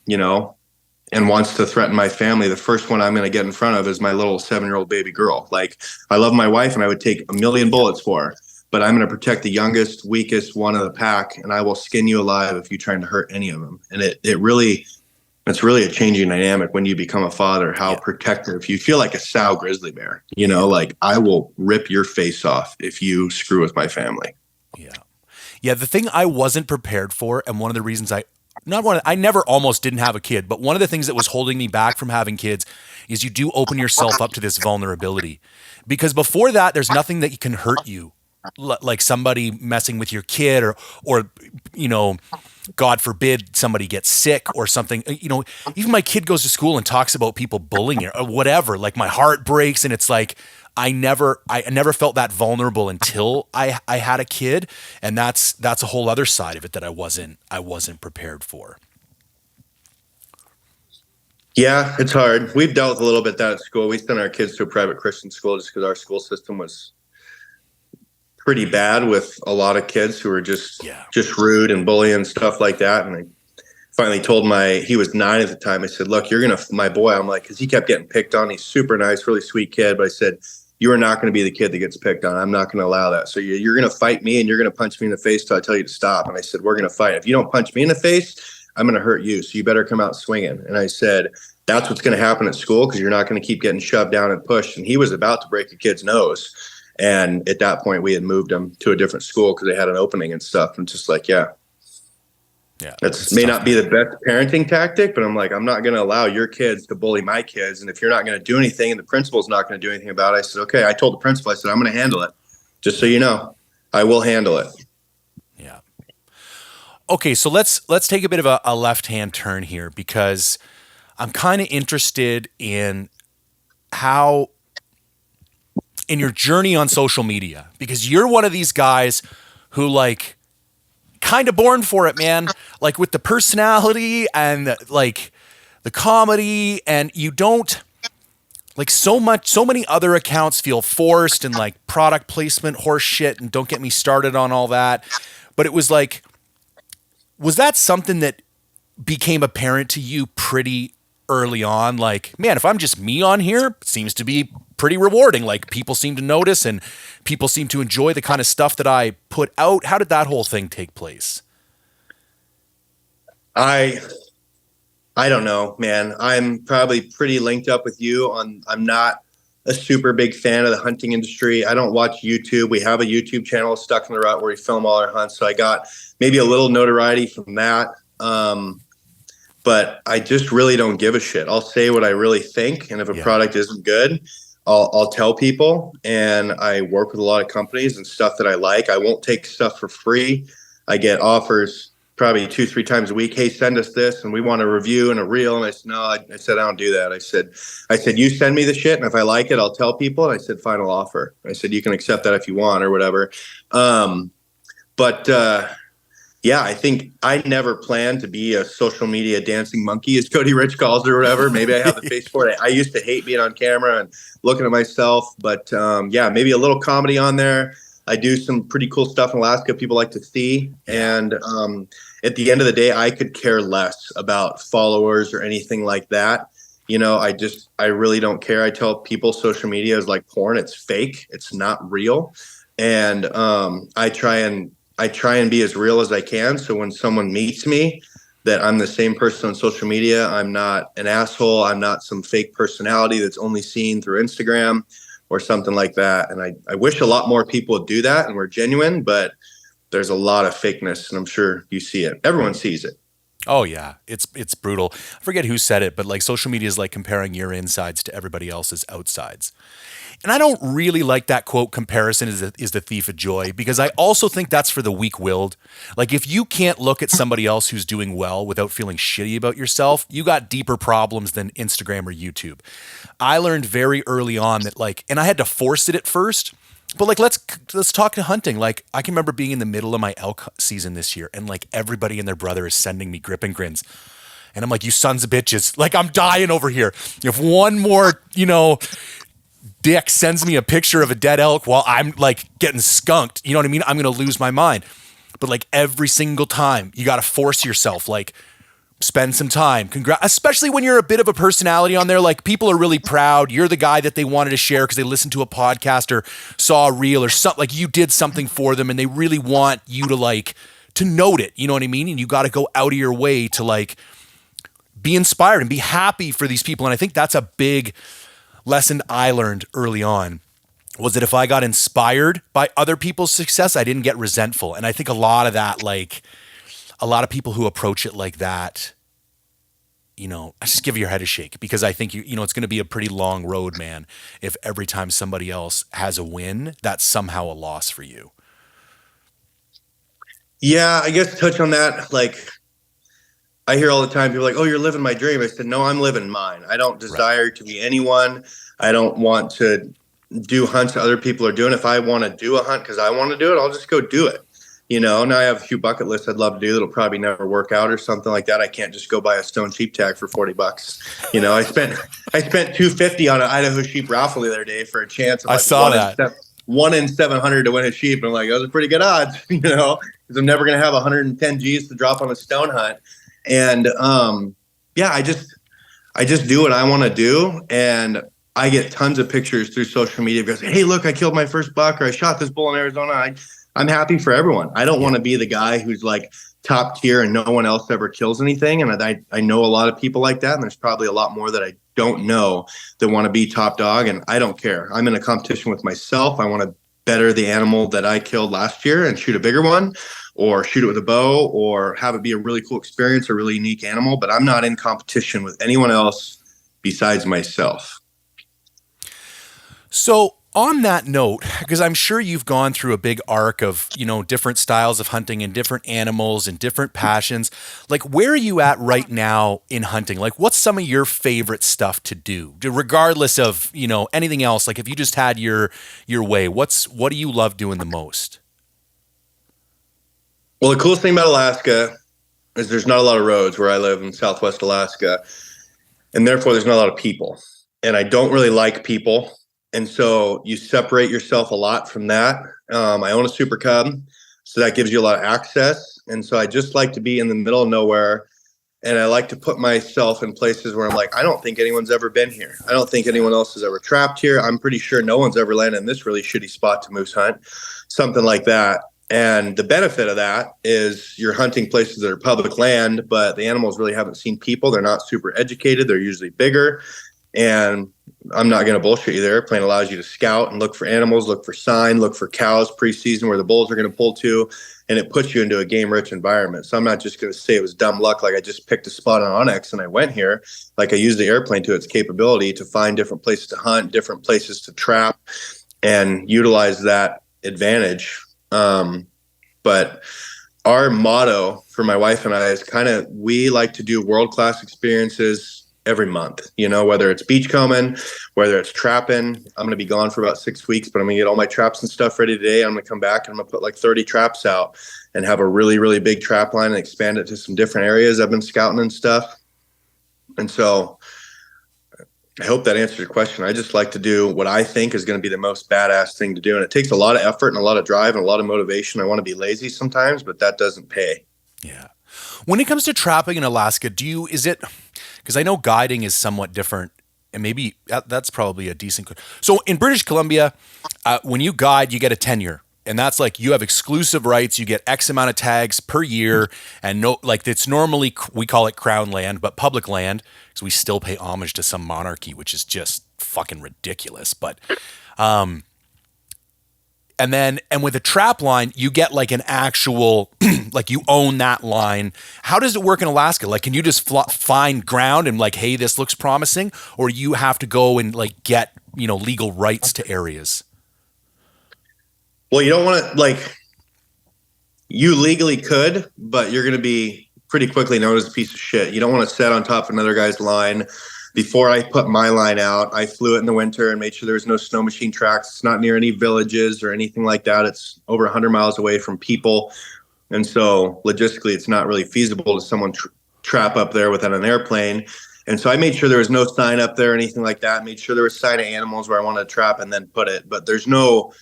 and wants to threaten my family, the first one I'm going to get in front of is my little 7-year-old baby girl. Like, I love my wife and I would take a million bullets for her, but I'm going to protect the youngest, weakest one of the pack, and I will skin you alive if you're trying to hurt any of them. And it's really a changing dynamic when you become a father, how protective you feel, like a sow grizzly bear, like, I will rip your face off if you screw with my family. Yeah. The thing I wasn't prepared for, and one of the reasons I never almost didn't have a kid, but one of the things that was holding me back from having kids is you do open yourself up to this vulnerability, because before that, there's nothing that can hurt you, like somebody messing with your kid or God forbid somebody gets sick or something. Even my kid goes to school and talks about people bullying her or whatever. Like, my heart breaks, and it's like, I never felt that vulnerable until I had a kid, and that's a whole other side of it that I wasn't prepared for. Yeah, it's hard. We've dealt with a little bit that at school. We sent our kids to a private Christian school just because our school system was pretty bad with a lot of kids who were just rude and bullying and stuff like that. And I finally told he was 9 at the time. I said, look, my boy, I'm like, because he kept getting picked on. He's super nice, really sweet kid. But I said, you are not going to be the kid that gets picked on. I'm not going to allow that. So you're going to fight me, and you're going to punch me in the face till I tell you to stop. And I said, we're going to fight. If you don't punch me in the face, I'm going to hurt you. So you better come out swinging. And I said, that's what's going to happen at school, because you're not going to keep getting shoved down and pushed. And he was about to break a kid's nose. And at that point, we had moved him to a different school because they had an opening and stuff. And just like, that may not be the best parenting tactic, but I'm like, I'm not going to allow your kids to bully my kids. And if you're not going to do anything and the principal's not going to do anything about it, I said, okay. I told the principal, I said, I'm going to handle it. Just so you know, I will handle it. Yeah. Okay. So let's take a bit of a left-hand turn here, because I'm kind of interested in how, in your journey on social media, because you're one of these guys who, like, kind of born for it, man. Like, with the personality and the comedy, and you don't, like, so many other accounts feel forced and like product placement horse shit, and don't get me started on all that. But it was like, was that something that became apparent to you pretty early on? Like, man, if I'm just me on here, it seems to be pretty rewarding. Like, people seem to notice and people seem to enjoy the kind of stuff that I put out. How did that whole thing take place? I I don't know, man. I'm probably pretty linked up with you on. I'm not a super big fan of the hunting industry. I don't watch YouTube. We have a YouTube channel, Stuck in the Rut, where we film all our hunts. So I got maybe a little notoriety from that. But I just really don't give a shit. I'll say what I really think, and if a Yeah. product isn't good, I'll tell people. And I work with a lot of companies and stuff that I like. I won't take stuff for free. I get offers probably 2-3 times a week. Hey, send us this, and we want a review and a reel. And I said, no, I said I don't do that. I said you send me the shit, and if I like it, I'll tell people. And I said final offer. I said you can accept that if you want or whatever. But yeah, I think I never planned to be a social media dancing monkey, as Cody Rich calls it or whatever. Maybe I have the face for it. I used to hate being on camera and looking at myself, but yeah, maybe a little comedy on there. I do some pretty cool stuff in Alaska people like to see. And at the end of the day, I could care less about followers or anything like that. You know, I really don't care. I tell people social media is like porn. It's fake. It's not real. And I try and be as real as I can. So when someone meets me, that I'm the same person on social media. I'm not an asshole. I'm not some fake personality that's only seen through Instagram or something like that. And I wish a lot more people would do that and were genuine, but there's a lot of fakeness, and I'm sure you see it. Everyone sees it. Oh yeah, it's brutal. I forget who said it, but like social media is like comparing your insides to everybody else's outsides. And I don't really like that quote, comparison is the thief of joy, because I also think that's for the weak-willed. Like if you can't look at somebody else who's doing well without feeling shitty about yourself, you got deeper problems than Instagram or YouTube. I learned very early on that like, and I had to force it at first, but like let's talk to hunting. Like I can remember being in the middle of my elk season this year, and like everybody and their brother is sending me grip and grins. And I'm like, you sons of bitches, like I'm dying over here. If one more, dick sends me a picture of a dead elk while I'm like getting skunked, you know what I mean? I'm going to lose my mind. But like every single time, you got to force yourself, like spend some time. Especially when you're a bit of a personality on there. Like people are really proud. You're the guy that they wanted to share because they listened to a podcast or saw a reel or something. Like you did something for them, and they really want you to like to note it. You know what I mean? And you got to go out of your way to like be inspired and be happy for these people. And I think that's a big lesson I learned early on, was that if I got inspired by other people's success, I didn't get resentful. And I think a lot of that, like a lot of people who approach it like that, I just give your head a shake, because I think it's going to be a pretty long road, man. If every time somebody else has a win, that's somehow a loss for you. Yeah, I guess to touch on that, like I hear all the time people are like, oh, you're living my dream. I said, no, I'm living mine. I don't desire to be anyone. I don't want to do hunts that other people are doing. If I want to do a hunt because I want to do it, I'll just go do it. Now I have a few bucket lists I'd love to do that'll probably never work out or something like that. I can't just go buy a stone sheep tag for $40. I spent $250 on an Idaho sheep raffle the other day for a chance of I saw that. 1 in 700 to win a sheep. And I'm like, those are pretty good odds, because I'm never going to have 110 G's to drop on a stone hunt. And yeah, I just do what I want to do, and I get tons of pictures through social media because, hey, look, I killed my first buck, or I shot this bull in Arizona. I'm happy for everyone. I don't want to be the guy who's like top tier and no one else ever kills anything. And I know a lot of people like that, and there's probably a lot more that I don't know that want to be top dog, and I don't care. I'm in a competition with myself. I want to better the animal that I killed last year and shoot a bigger one, or shoot it with a bow, or have it be a really cool experience, a really unique animal. But I'm not in competition with anyone else besides myself. So on that note, because I'm sure you've gone through a big arc of, different styles of hunting and different animals and different passions, like where are you at right now in hunting? Like what's some of your favorite stuff to do, regardless of, anything else? Like if you just had your way, what do you love doing the most? Well, the coolest thing about Alaska is there's not a lot of roads where I live in Southwest Alaska, and therefore there's not a lot of people. And I don't really like people. And so you separate yourself a lot from that. I own a Super Cub, so that gives you a lot of access. And so I just like to be in the middle of nowhere. And I like to put myself in places where I'm like, I don't think anyone's ever been here. I don't think anyone else has ever trapped here. I'm pretty sure no one's ever landed in this really shitty spot to moose hunt, something like that. And the benefit of that is you're hunting places that are public land, but the animals really haven't seen people. They're not super educated. They're usually bigger. And I'm not going to bullshit you. The airplane allows you to scout and look for animals, look for sign, look for cows preseason where the bulls are going to pull to, and it puts you into a game-rich environment. So I'm not just going to say it was dumb luck, like I just picked a spot on Onyx and I went here. Like I used the airplane to its capability to find different places to hunt, different places to trap, and utilize that advantage. But our motto for my wife and I is kind of, we like to do world-class experiences every month, whether it's beachcombing, whether it's trapping. I'm going to be gone for about 6 weeks, but I'm going to get all my traps and stuff ready today. I'm going to come back and I'm going to put like 30 traps out and have a really, really big trap line and expand it to some different areas I've been scouting and stuff. And so I hope that answers your question. I just like to do what I think is going to be the most badass thing to do. And it takes a lot of effort and a lot of drive and a lot of motivation. I want to be lazy sometimes, but that doesn't pay. Yeah. When it comes to trapping in Alaska, because I know guiding is somewhat different, and maybe that's probably a decent. So in British Columbia, when you guide, you get a tenure. And that's like you have exclusive rights. You get X amount of tags per year, and it's normally we call it crown land, but public land because we still pay homage to some monarchy, which is just fucking ridiculous. But and with a trap line, you get like an actual, like you own that line. How does it work in Alaska? Like, can you just find ground and like, hey, this looks promising, or you have to go and like get legal rights to areas? Well, you don't want to you legally could, but you're going to be pretty quickly known as a piece of shit. You don't want to set on top of another guy's line. Before I put my line out, I flew it in the winter and made sure there was no snow machine tracks. It's not near any villages or anything like that. It's over 100 miles away from people. And so logistically, it's not really feasible to someone trap up there without an airplane. And so I made sure there was no sign up there or anything like that. Made sure there was sign of animals where I wanted to trap and then put it. But there's no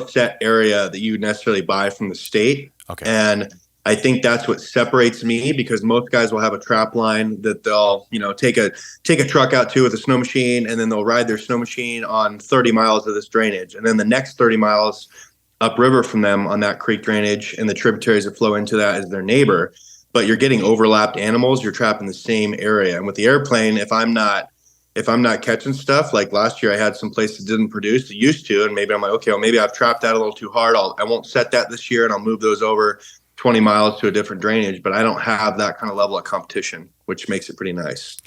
set area that you necessarily buy from the state. Okay. And I think that's what separates me, because most guys will have a trap line that they'll, take a truck out to with a snow machine, and then they'll ride their snow machine on 30 miles of this drainage. And then the next 30 miles upriver from them on that creek drainage and the tributaries that flow into that is their neighbor. But you're getting overlapped animals, you're trapping the same area. And with the airplane, if I'm not catching stuff, like last year I had some place that didn't produce, it used to, and maybe I'm like, okay, well, maybe I've trapped that a little too hard. I won't set that this year, and I'll move those over 20 miles to a different drainage. But I don't have that kind of level of competition, which makes it pretty nice.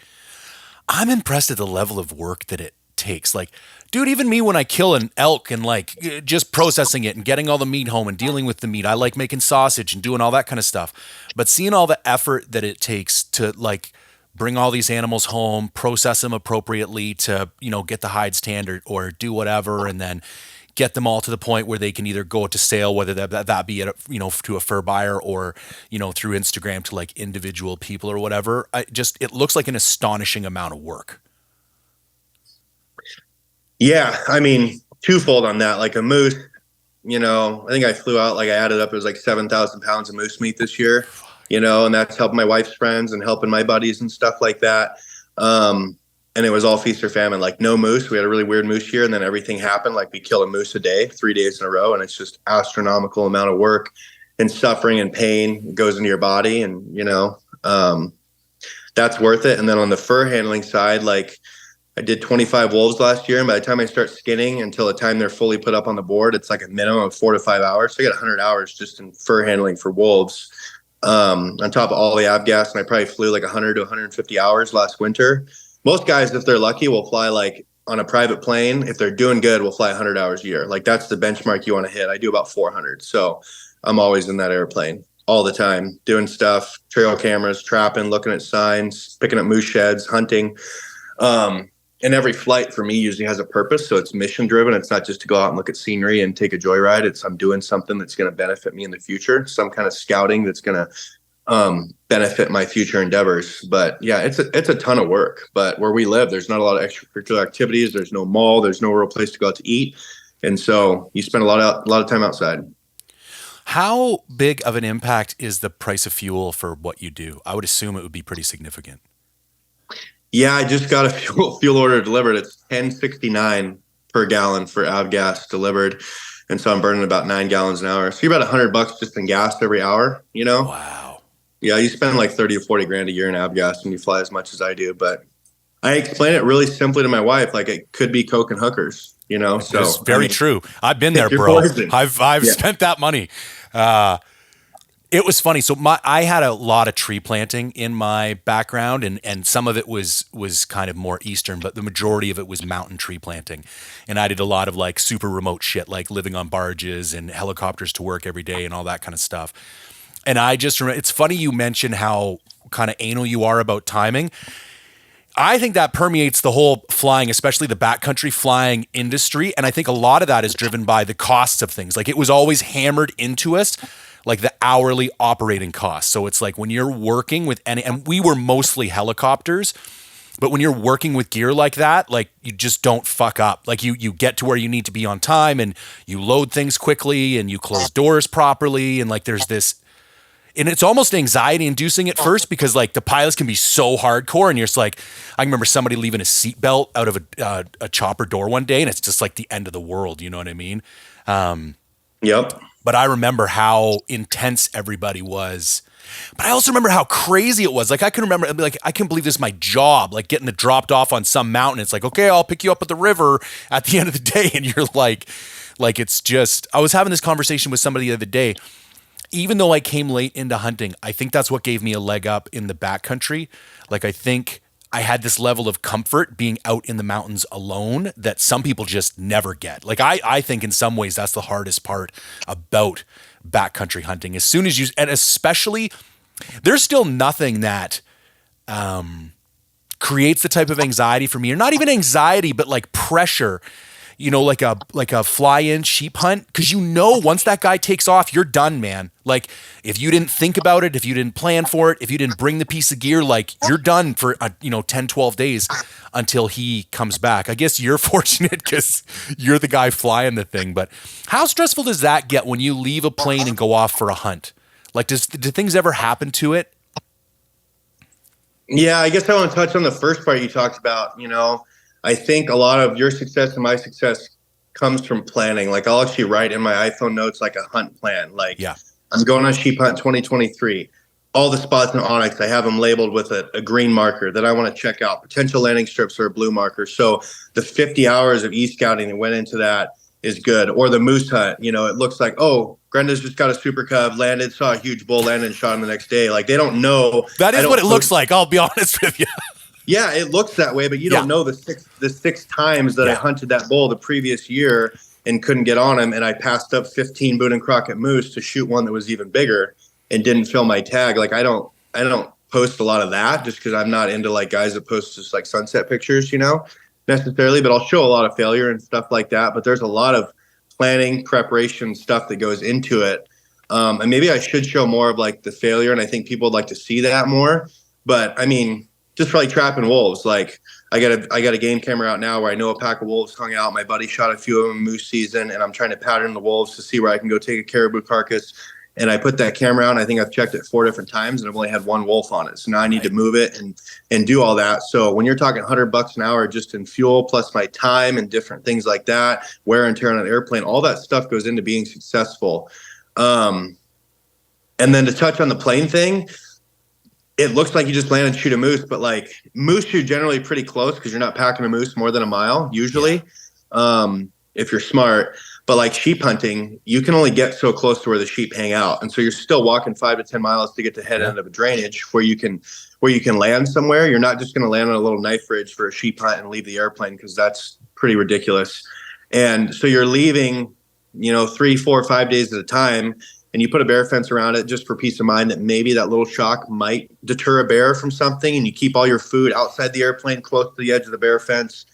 I'm impressed at the level of work that it takes. Like, dude, even me, when I kill an elk and like just processing it and getting all the meat home and dealing with the meat, I like making sausage and doing all that kind of stuff. But seeing all the effort that it takes to like bring all these animals home, process them appropriately to, get the hides tanned or do whatever, and then get them all to the point where they can either go to sale, whether that be at to a fur buyer or through Instagram to like individual people or whatever. It looks like an astonishing amount of work. Yeah, I mean, twofold on that. Like a moose, I think I flew out, like I added up, it was like 7,000 pounds of moose meat this year, and that's helping my wife's friends and helping my buddies and stuff like that. And it was all feast or famine, like no moose. We had a really weird moose year, and then everything happened. Like we kill a moose a day, 3 days in a row. And it's just astronomical amount of work and suffering and pain goes into your body. And, that's worth it. And then on the fur handling side, like I did 25 wolves last year. And by the time I start skinning until the time they're fully put up on the board, it's like a minimum of 4 to 5 hours. So I got 100 hours just in fur handling for wolves. On top of all the avgas. And I probably flew like 100 to 150 hours last winter. Most guys, if they're lucky, will fly like on a private plane. If they're doing good, will fly 100 hours a year. Like that's the benchmark you want to hit. I do about 400. So I'm always in that airplane all the time, doing stuff, trail cameras, trapping, looking at signs, picking up moose sheds, hunting. And every flight for me usually has a purpose. So it's mission driven. It's not just to go out and look at scenery and take a joyride. It's I'm doing something that's going to benefit me in the future. Some kind of scouting that's going to benefit my future endeavors. But yeah, it's a ton of work. But where we live, there's not a lot of extracurricular activities. There's no mall. There's no real place to go out to eat, and so you spend a lot of time outside. How big of an impact is the price of fuel for what you do? I would assume it would be pretty significant. Yeah, I just got a fuel order delivered. It's $10.69 per gallon for avgas delivered. And so I'm burning about 9 gallons an hour. So you're about $100 just in gas every hour, you know? Wow. Yeah, you spend like 30 or 40 grand a year in avgas when you fly as much as I do. But I explain it really simply to my wife, like it could be coke and hookers, you know? It's So, I very mean, true. I've been there, pick your bro. poison. I've Yeah. spent that money. It was funny. So I had a lot of tree planting in my background, and some of it was kind of more eastern, but the majority of it was mountain tree planting. And I did a lot of like super remote shit, like living on barges and helicopters to work every day and all that kind of stuff. And I just remember, it's funny you mention how kind of anal you are about timing. I think that permeates the whole flying, especially the backcountry flying industry. And I think a lot of that is driven by the costs of things. Like it was always hammered into us, like the hourly operating costs. So it's like when you're working with any, and we were mostly helicopters, but when you're working with gear like that, like you just don't fuck up. Like you get to where you need to be on time and you load things quickly and you close doors properly. And like there's this, and it's almost anxiety inducing at first because like the pilots can be so hardcore and you're just like, I remember somebody leaving a seatbelt out of a chopper door one day and it's just like the end of the world. You know what I mean? Yep. But I remember how intense everybody was. But I also remember how crazy it was. Like I can remember, I'd be like, I can't believe this is my job. Like getting it dropped off on some mountain. It's like, okay, I'll pick you up at the river at the end of the day. And you're like it's just, I was having this conversation with somebody the other day. Even though I came late into hunting, I think that's what gave me a leg up in the backcountry. Like I think I had this level of comfort being out in the mountains alone that some people just never get. Like I think in some ways that's the hardest part about backcountry hunting. As soon as you, and especially there's still nothing that creates the type of anxiety for me, or not even anxiety, but like pressure, you know, like a fly-in sheep hunt. Cause you know, once that guy takes off, you're done, man. Like if you didn't think about it, if you didn't plan for it, if you didn't bring the piece of gear, like you're done for, 10, 12 days until he comes back. I guess you're fortunate cause you're the guy flying the thing, but how stressful does that get when you leave a plane and go off for a hunt? Like do things ever happen to it? Yeah, I guess I want to touch on the first part you talked about. You know, I think a lot of your success and my success comes from planning. Like I'll actually write in my iPhone notes like a hunt plan. Like Yeah. I'm going on sheep hunt 2023. All the spots in Onyx, I have them labeled with a green marker that I want to check out. Potential landing strips are a blue marker. So the 50 hours of e-scouting that went into that is good. Or the moose hunt, you know, it looks like, oh, Grenda's just got a super cub, landed, saw a huge bull, landed, and shot him the next day. Like they don't know. That is what it looks like. I'll be honest with you. Yeah, it looks that way, but you don't know the six times that I hunted that bull the previous year and couldn't get on him, and I passed up 15 Boone and Crockett moose to shoot one that was even bigger and didn't fill my tag. Like I don't post a lot of that just because I'm not into like guys that post just like sunset pictures, you know, necessarily. But I'll show a lot of failure and stuff like that. But there's a lot of planning, preparation stuff that goes into it. And maybe I should show more of like the failure, and I think people would like to see that more. But I mean, just for like trapping wolves, like I got a game camera out now where I know a pack of wolves hung out. My buddy shot a few of them moose season, and I'm trying to pattern the wolves to see where I can go take a caribou carcass. And I put that camera out, and I think I've checked it 4 different times, and I've only had one wolf on it. So now I need to move it and do all that. So when you're talking $100 an hour just in fuel, plus my time and different things like that, wear and tear on an airplane, all that stuff goes into being successful. And then to touch on the plane thing, it looks like you just land and shoot a moose, but like moose, you're generally pretty close because you're not packing a moose more than a mile usually, if you're smart. But like sheep hunting, you can only get so close to where the sheep hang out, and so you're still walking 5 to 10 miles to get to head end of a drainage where you can land somewhere. You're not just going to land on a little knife ridge for a sheep hunt and leave the airplane because that's pretty ridiculous. And so you're leaving, 3, 4, 5 days at a time. And you put a bear fence around it just for peace of mind that maybe that little shock might deter a bear from something. And you keep all your food outside the airplane close to the edge of the bear fence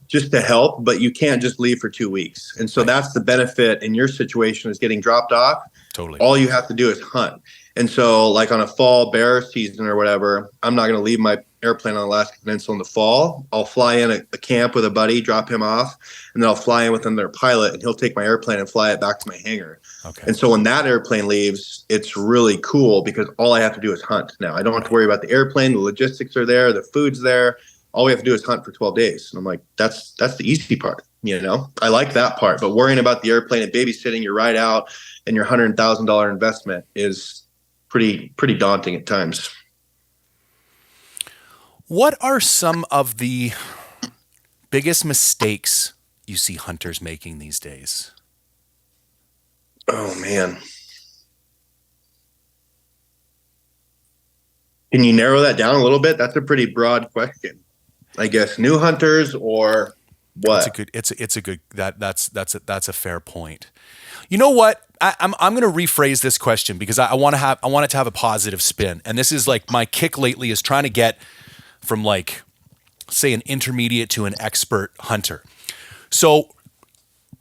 just to help. But you can't just leave for 2 weeks. And so that's the benefit in your situation is getting dropped off. Totally. All you have to do is hunt. And so like on a fall bear season or whatever, I'm not going to leave my airplane on the Alaskan Peninsula in the fall. I'll fly in a camp with a buddy, drop him off, and then I'll fly in with another pilot, and he'll take my airplane and fly it back to my hangar. Okay. And so when that airplane leaves, it's really cool because all I have to do is hunt now. I don't have to worry about the airplane. The logistics are there. The food's there. All we have to do is hunt for 12 days. And I'm like, that's the easy part. I like that part, but worrying about the airplane and babysitting your ride out and your $100,000 investment is pretty daunting at times. What are some of the biggest mistakes you see hunters making these days? Oh man. Can you narrow that down a little bit? That's a pretty broad question. I guess new hunters or It's a what? good. It's a good. That's a fair point. You know what? I'm going to rephrase this question because I want it to have a positive spin. And this is like my kick lately is trying to get from like say an intermediate to an expert hunter. So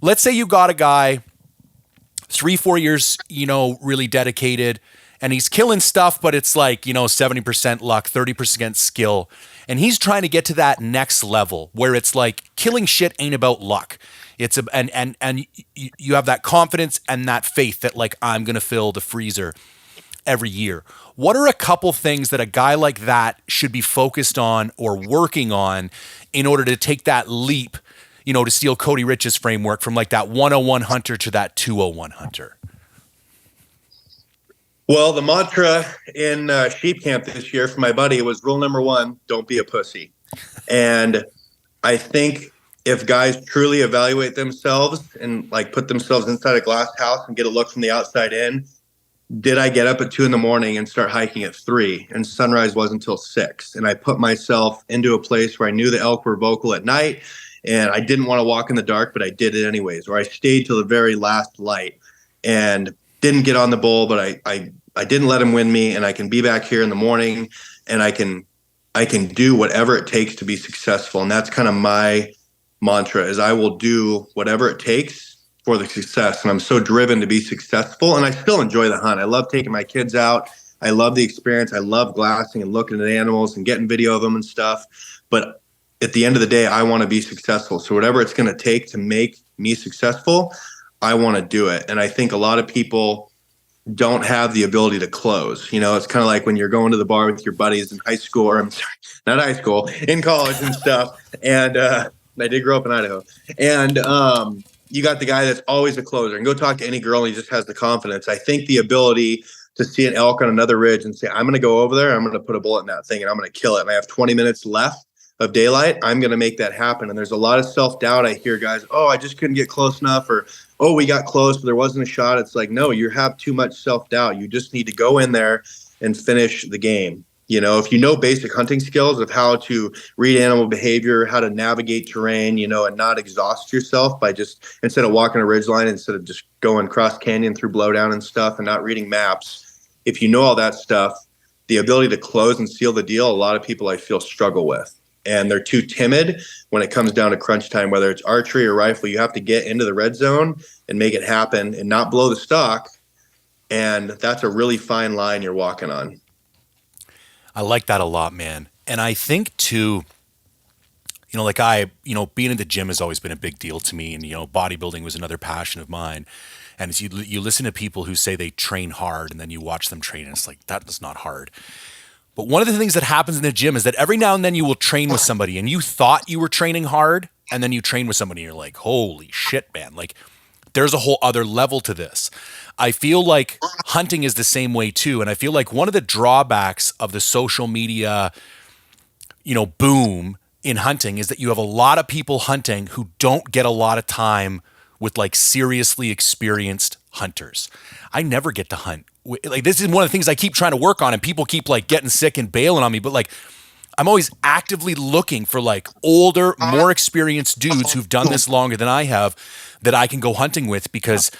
let's say you got a guy 3-4 years, really dedicated, and he's killing stuff, but it's like, 70% luck, 30% skill. And he's trying to get to that next level where it's like killing shit ain't about luck. It's a, and you have that confidence and that faith that like I'm going to fill the freezer every year. What are a couple things that a guy like that should be focused on or working on in order to take that leap, to steal Cody Rich's framework from like that 101 hunter to that 201 hunter? Well, the mantra in sheep camp this year for my buddy was rule number one: don't be a pussy. And I think if guys truly evaluate themselves and like put themselves inside a glass house and get a look from the outside in, did I get up at 2 a.m. and start hiking at 3 and sunrise wasn't until 6? And I put myself into a place where I knew the elk were vocal at night and I didn't want to walk in the dark, but I did it anyways, or I stayed till the very last light and didn't get on the bull, but I didn't let him win me, and I can be back here in the morning and I can do whatever it takes to be successful. And that's kind of my mantra is I will do whatever it takes for the success. And I'm so driven to be successful, and I still enjoy the hunt. I love taking my kids out. I love the experience. I love glassing and looking at animals and getting video of them and stuff. But at the end of the day, I want to be successful. So whatever it's going to take to make me successful, I want to do it. And I think a lot of people don't have the ability to close. It's kind of like when you're going to the bar with your buddies in high school, or I'm sorry, not high school, in college and stuff. And I did grow up in Idaho. And you got the guy that's always a closer, and go talk to any girl and he just has the confidence. I think the ability to see an elk on another ridge and say, I'm going to go over there, I'm going to put a bullet in that thing and I'm going to kill it. And I have 20 minutes left of daylight, I'm going to make that happen. And there's a lot of self-doubt. I hear guys, oh, I just couldn't get close enough, or, oh, we got close, but there wasn't a shot. It's like, no, you have too much self-doubt. You just need to go in there and finish the game. If you know basic hunting skills of how to read animal behavior, how to navigate terrain, and not exhaust yourself by just, instead of walking a ridgeline, instead of just going cross canyon through blowdown and stuff and not reading maps. If you know all that stuff, the ability to close and seal the deal, a lot of people I feel struggle with. And they're too timid when it comes down to crunch time, whether it's archery or rifle. You have to get into the red zone and make it happen and not blow the stock. And that's a really fine line you're walking on. I like that a lot, man. And I think too, being in the gym has always been a big deal to me. And, bodybuilding was another passion of mine. And as you listen to people who say they train hard and then you watch them train and it's like, that is not hard. But one of the things that happens in the gym is that every now and then you will train with somebody and you thought you were training hard, and then you train with somebody and you're like, holy shit, man. Like there's a whole other level to this. I feel like hunting is the same way too. And I feel like one of the drawbacks of the social media, boom in hunting is that you have a lot of people hunting who don't get a lot of time with like seriously experienced hunters. I never get to hunt. Like this is one of the things I keep trying to work on, and people keep like getting sick and bailing on me. But like, I'm always actively looking for like older, more experienced dudes who've done this longer than I have that I can go hunting with, because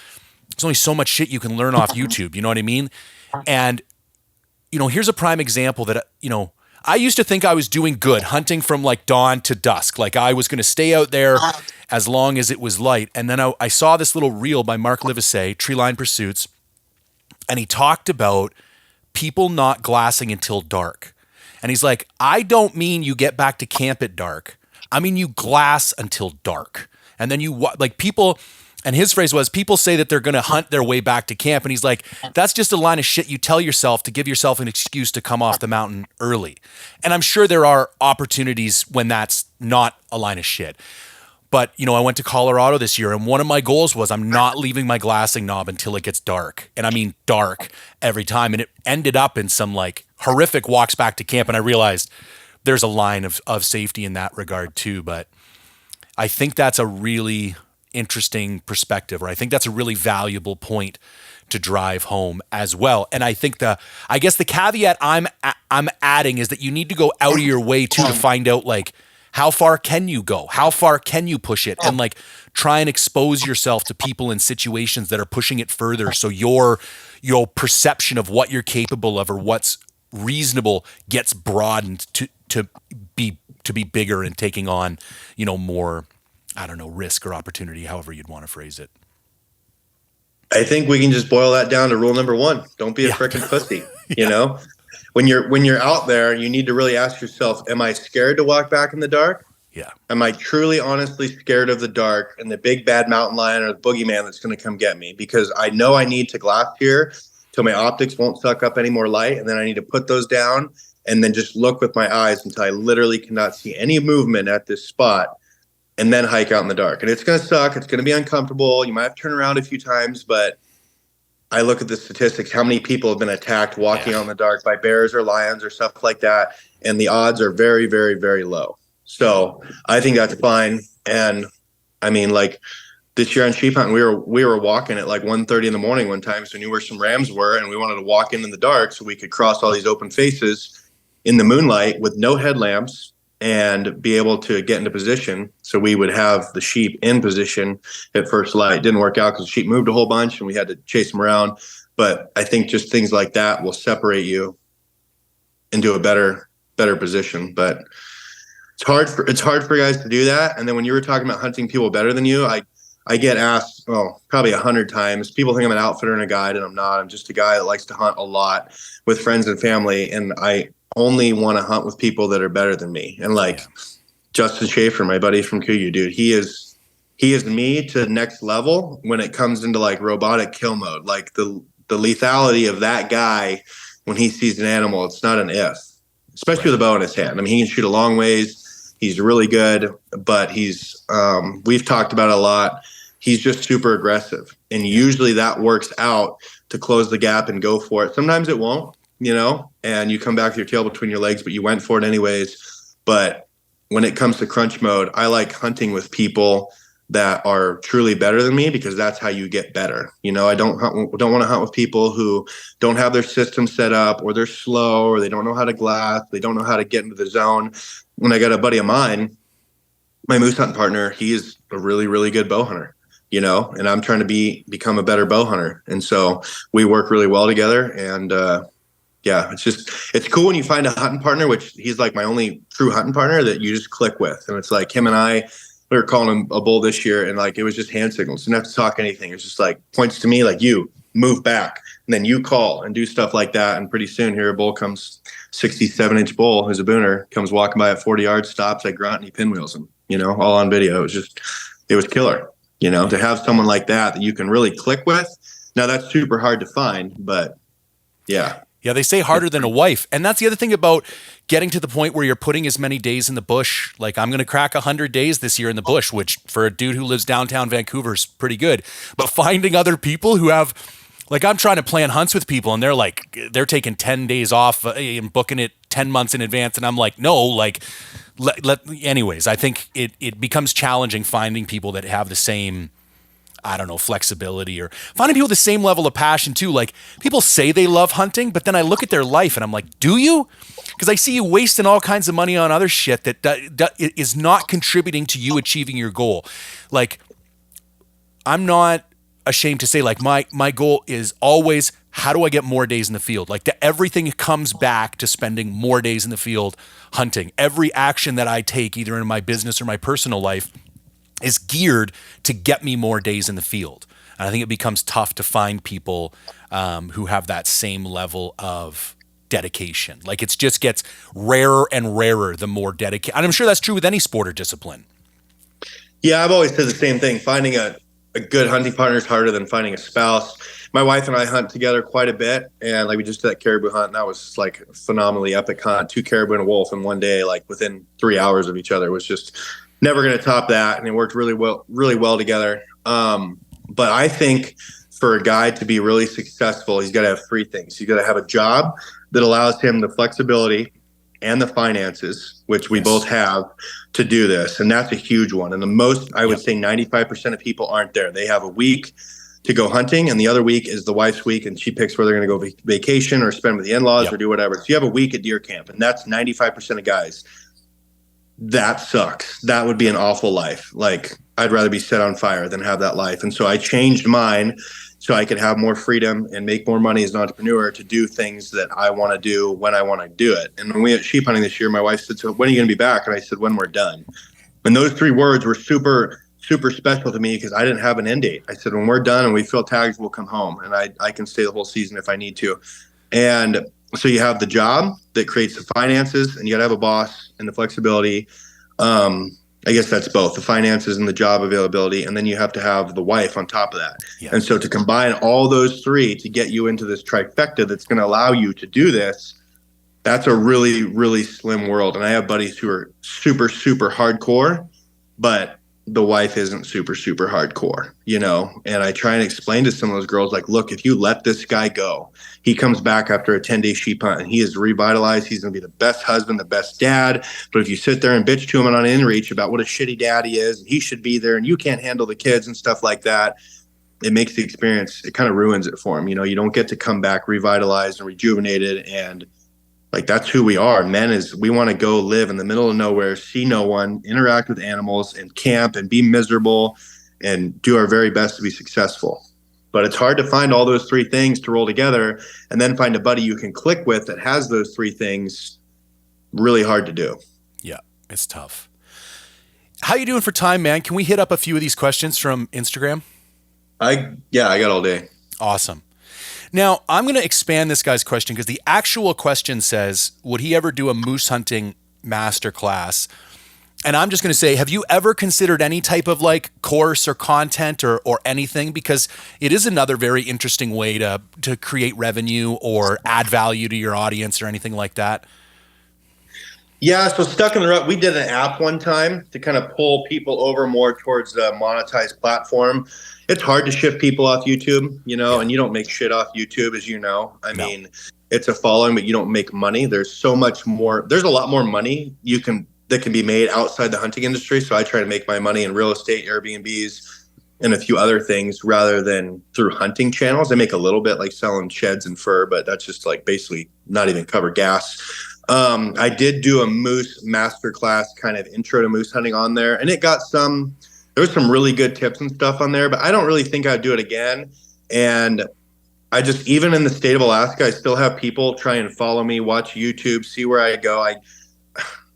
there's only so much shit you can learn off YouTube. You know what I mean? And, here's a prime example that, I used to think I was doing good hunting from like dawn to dusk. Like I was going to stay out there as long as it was light. And then I saw this little reel by Mark Livesey, Tree Line Pursuits. And he talked about people not glassing until dark. And he's like, I don't mean you get back to camp at dark. I mean, you glass until dark. And then people, and his phrase was, people say that they're going to hunt their way back to camp. And he's like, that's just a line of shit you tell yourself to give yourself an excuse to come off the mountain early. And I'm sure there are opportunities when that's not a line of shit. But, I went to Colorado this year, and one of my goals was I'm not leaving my glassing knob until it gets dark. And I mean dark every time. And it ended up in some like horrific walks back to camp. And I realized there's a line of safety in that regard too. But I think that's a really interesting perspective, or I think that's a really valuable point to drive home as well. And I think I guess the caveat I'm adding is that you need to go out of your way too to find out like, how far can you go? How far can you push it? And like try and expose yourself to people in situations that are pushing it further. So your perception of what you're capable of or what's reasonable gets broadened to be bigger and taking on, more, I don't know, risk or opportunity, however you'd want to phrase it. I think we can just boil that down to rule number one. Don't be a freaking pussy, When you're out there, you need to really ask yourself, am I scared to walk back in the dark? Yeah. Am I truly, honestly scared of the dark and the big bad mountain lion or the boogeyman that's going to come get me? Because I know I need to glass here till my optics won't suck up any more light. And then I need to put those down and then just look with my eyes until I literally cannot see any movement at this spot and then hike out in the dark. And it's going to suck. It's going to be uncomfortable. You might have to turn around a few times, but I look at the statistics, how many people have been attacked walking out in the dark by bears or lions or stuff like that. And the odds are very, very, very low. So I think that's fine. And I mean, like this year on sheep hunting, we were walking at like 1:30 in the morning one time. So we knew where some rams were and we wanted to walk in the dark so we could cross all these open faces in the moonlight with no headlamps and be able to get into position. So we would have the sheep in position at first light. It didn't work out because the sheep moved a whole bunch and we had to chase them around. But I think just things like that will separate you into a better position. But it's hard for guys to do that. And then when you were talking about hunting people better than you, I get asked, probably 100 times. People think I'm an outfitter and a guide, and I'm not. I'm just a guy that likes to hunt a lot with friends and family. And I only want to hunt with people that are better than me. And like Justin Schaefer, my buddy from Cougar, dude, he is me to the next level when it comes into like robotic kill mode. Like the lethality of that guy when he sees an animal, it's not an if, especially with a bow in his hand. I mean, he can shoot a long ways. He's really good, but we've talked about it a lot. He's just super aggressive. And usually that works out to close the gap and go for it. Sometimes it won't. And you come back with your tail between your legs, but you went for it anyways. But when it comes to crunch mode, I like hunting with people that are truly better than me because that's how you get better. I don't want to hunt with people who don't have their system set up or they're slow or they don't know how to glass. They don't know how to get into the zone. When I got a buddy of mine, my moose hunting partner, he is a really, really good bow hunter, and I'm trying to become a better bow hunter. And so we work really well together. And, it's cool when you find a hunting partner, which he's like my only true hunting partner that you just click with. And it's like him and we were calling him a bull this year, and like it was just hand signals. Didn't have to talk anything. It's just like points to me like, you move back, and then you call and do stuff like that. And pretty soon here a bull comes, 67-inch bull who's a booner, comes walking by at 40 yards, stops, I grunt, and he pinwheels him, all on video. It was killer, to have someone like that you can really click with. Now that's super hard to find, but yeah. Yeah, they say harder than a wife. And that's the other thing about getting to the point where you're putting as many days in the bush. Like I'm going to crack 100 days this year in the bush, which for a dude who lives downtown Vancouver is pretty good. But finding other people who have, like I'm trying to plan hunts with people and they're taking 10 days off and booking it 10 months in advance. And I'm like, no, anyways, I think it becomes challenging finding people that have the same, I don't know, flexibility or finding people with the same level of passion too. Like people say they love hunting, but then I look at their life and I'm like, do you? Because I see you wasting all kinds of money on other shit that is not contributing to you achieving your goal. Like I'm not ashamed to say like my goal is always, how do I get more days in the field? Like everything comes back to spending more days in the field hunting. Every action that I take either in my business or my personal life is geared to get me more days in the field. And I think it becomes tough to find people who have that same level of dedication. Like it just gets rarer and rarer the more dedicated. And I'm sure that's true with any sport or discipline. Yeah, I've always said the same thing. Finding a good hunting partner is harder than finding a spouse. My wife and I hunt together quite a bit. And like we just did that caribou hunt, and that was like a phenomenally epic hunt. 2 caribou and a wolf in one day, like within 3 hours of each other. It was just never going to top that. And it worked really well together. But I think for a guy to be really successful, he's got to have three things. He's got to have a job that allows him the flexibility and the finances, which we both have, to do this. And that's a huge one. And the most, I would say 95% of people aren't there. They have a week to go hunting, and the other week is the wife's week, and she picks where they're going to go vacation or spend with the in-laws or do whatever. So you have a week at deer camp, and that's 95% of guys. That sucks. That would be an awful life. Like, I'd rather be set on fire than have that life. And so I changed mine so I could have more freedom and make more money as an entrepreneur to do things that I want to do when I want to do it. And when we went sheep hunting this year, my wife said, "So when are you going to be back?" And I said, "When we're done." And those three words were super special to me because I didn't have an end date. I said, when we're done and we fill tags, we'll come home, and I can stay the whole season if I need to. And so you have the job that creates the finances, and you got to have a boss and the flexibility. I guess that's both the finances and the job availability. And then you have to have the wife on top of that. Yeah. And so to combine all those three to get you into this trifecta that's going to allow you to do this, that's a really, really slim world. And I have buddies who are super hardcore, but the wife isn't super hardcore, you know? And I try and explain to some of those girls, like, look, if you let this guy go, he comes back after a 10-day sheep hunt and he is revitalized. He's going to be the best husband, the best dad. But if you sit there and bitch to him on InReach about what a shitty dad he is, and he should be there, and you can't handle the kids and stuff like that, it makes the experience, it kind of ruins it for him. You know, you don't get to come back revitalized and rejuvenated. And like, that's who we are. Men is, we want to go live in the middle of nowhere, see no one, interact with animals, and camp and be miserable and do our very best to be successful. But it's hard to find all those three things to roll together and then find a buddy you can click with that has those three things. Really hard to do. Yeah, it's tough. How you doing for time, man? Can we hit up a few of these questions from Instagram? I got all day. Awesome. Now, I'm going to expand this guy's question because the actual question says, would he ever do a moose hunting masterclass? And I'm just going to say, have you ever considered any type of like course or content or anything? Because it is another very interesting way to create revenue or add value to your audience or anything like that. Yeah, so Stuck in the Rut, we did an app one time to kind of pull people over more towards the monetized platform. It's hard to shift people off YouTube, you know, and you don't make shit off YouTube, as you know. I mean, it's a following, but you don't make money. There's so much more. There's a lot more money that can be made outside the hunting industry. So I try to make my money in real estate, Airbnbs, and a few other things rather than through hunting channels. I make a little bit like selling sheds and fur, but that's just like basically not even cover gas. I did do a moose masterclass kind of intro to moose hunting on there, and there was some really good tips and stuff on there, but I don't really think I'd do it again. And I just, even in the state of Alaska, I still have people try and follow me, watch YouTube, see where I go.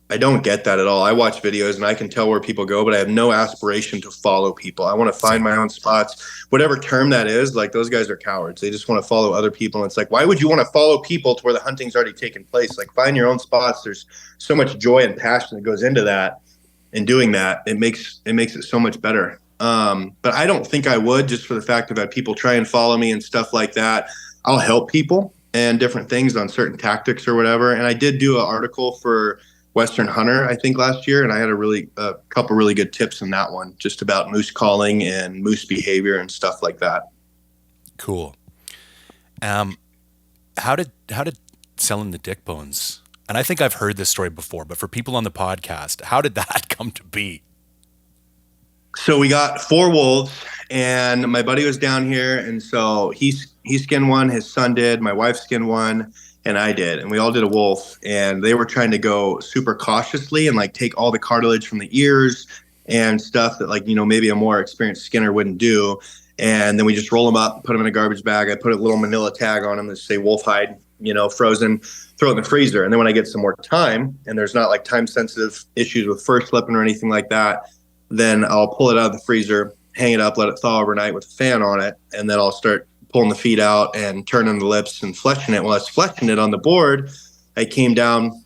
I don't get that at all. I watch videos and I can tell where people go, but I have no aspiration to follow people. I want to find my own spots, whatever term that is. Like, those guys are cowards. They just want to follow other people. And it's like, why would you want to follow people to where the hunting's already taken place? Like, find your own spots. There's so much joy and passion that goes into that. And doing that, it makes it so much better. But I don't think I would, just for the fact that people try and follow me and stuff like that. I'll help people and different things on certain tactics or whatever. And I did do an article for Western Hunter, I think, last year, and I had a couple really good tips in that one, just about moose calling and moose behavior and stuff like that. Cool. How did selling the dick bones? And I think I've heard this story before, but for people on the podcast, how did that come to be? So we got 4 wolves, and my buddy was down here, and so he skinned one, his son did, my wife skinned one, and I did, and we all did a wolf, and they were trying to go super cautiously and like take all the cartilage from the ears and stuff that, like, you know, maybe a more experienced skinner wouldn't do. And then we just roll them up, put them in a garbage bag. I put a little manila tag on them that say wolf hide, you know, frozen, throw it in the freezer. And then when I get some more time and there's not like time sensitive issues with fur slipping or anything like that, then I'll pull it out of the freezer, hang it up, let it thaw overnight with a fan on it. And then I'll start pulling the feet out and turning the lips and fleshing it. While I was fleshing it on the board, I came down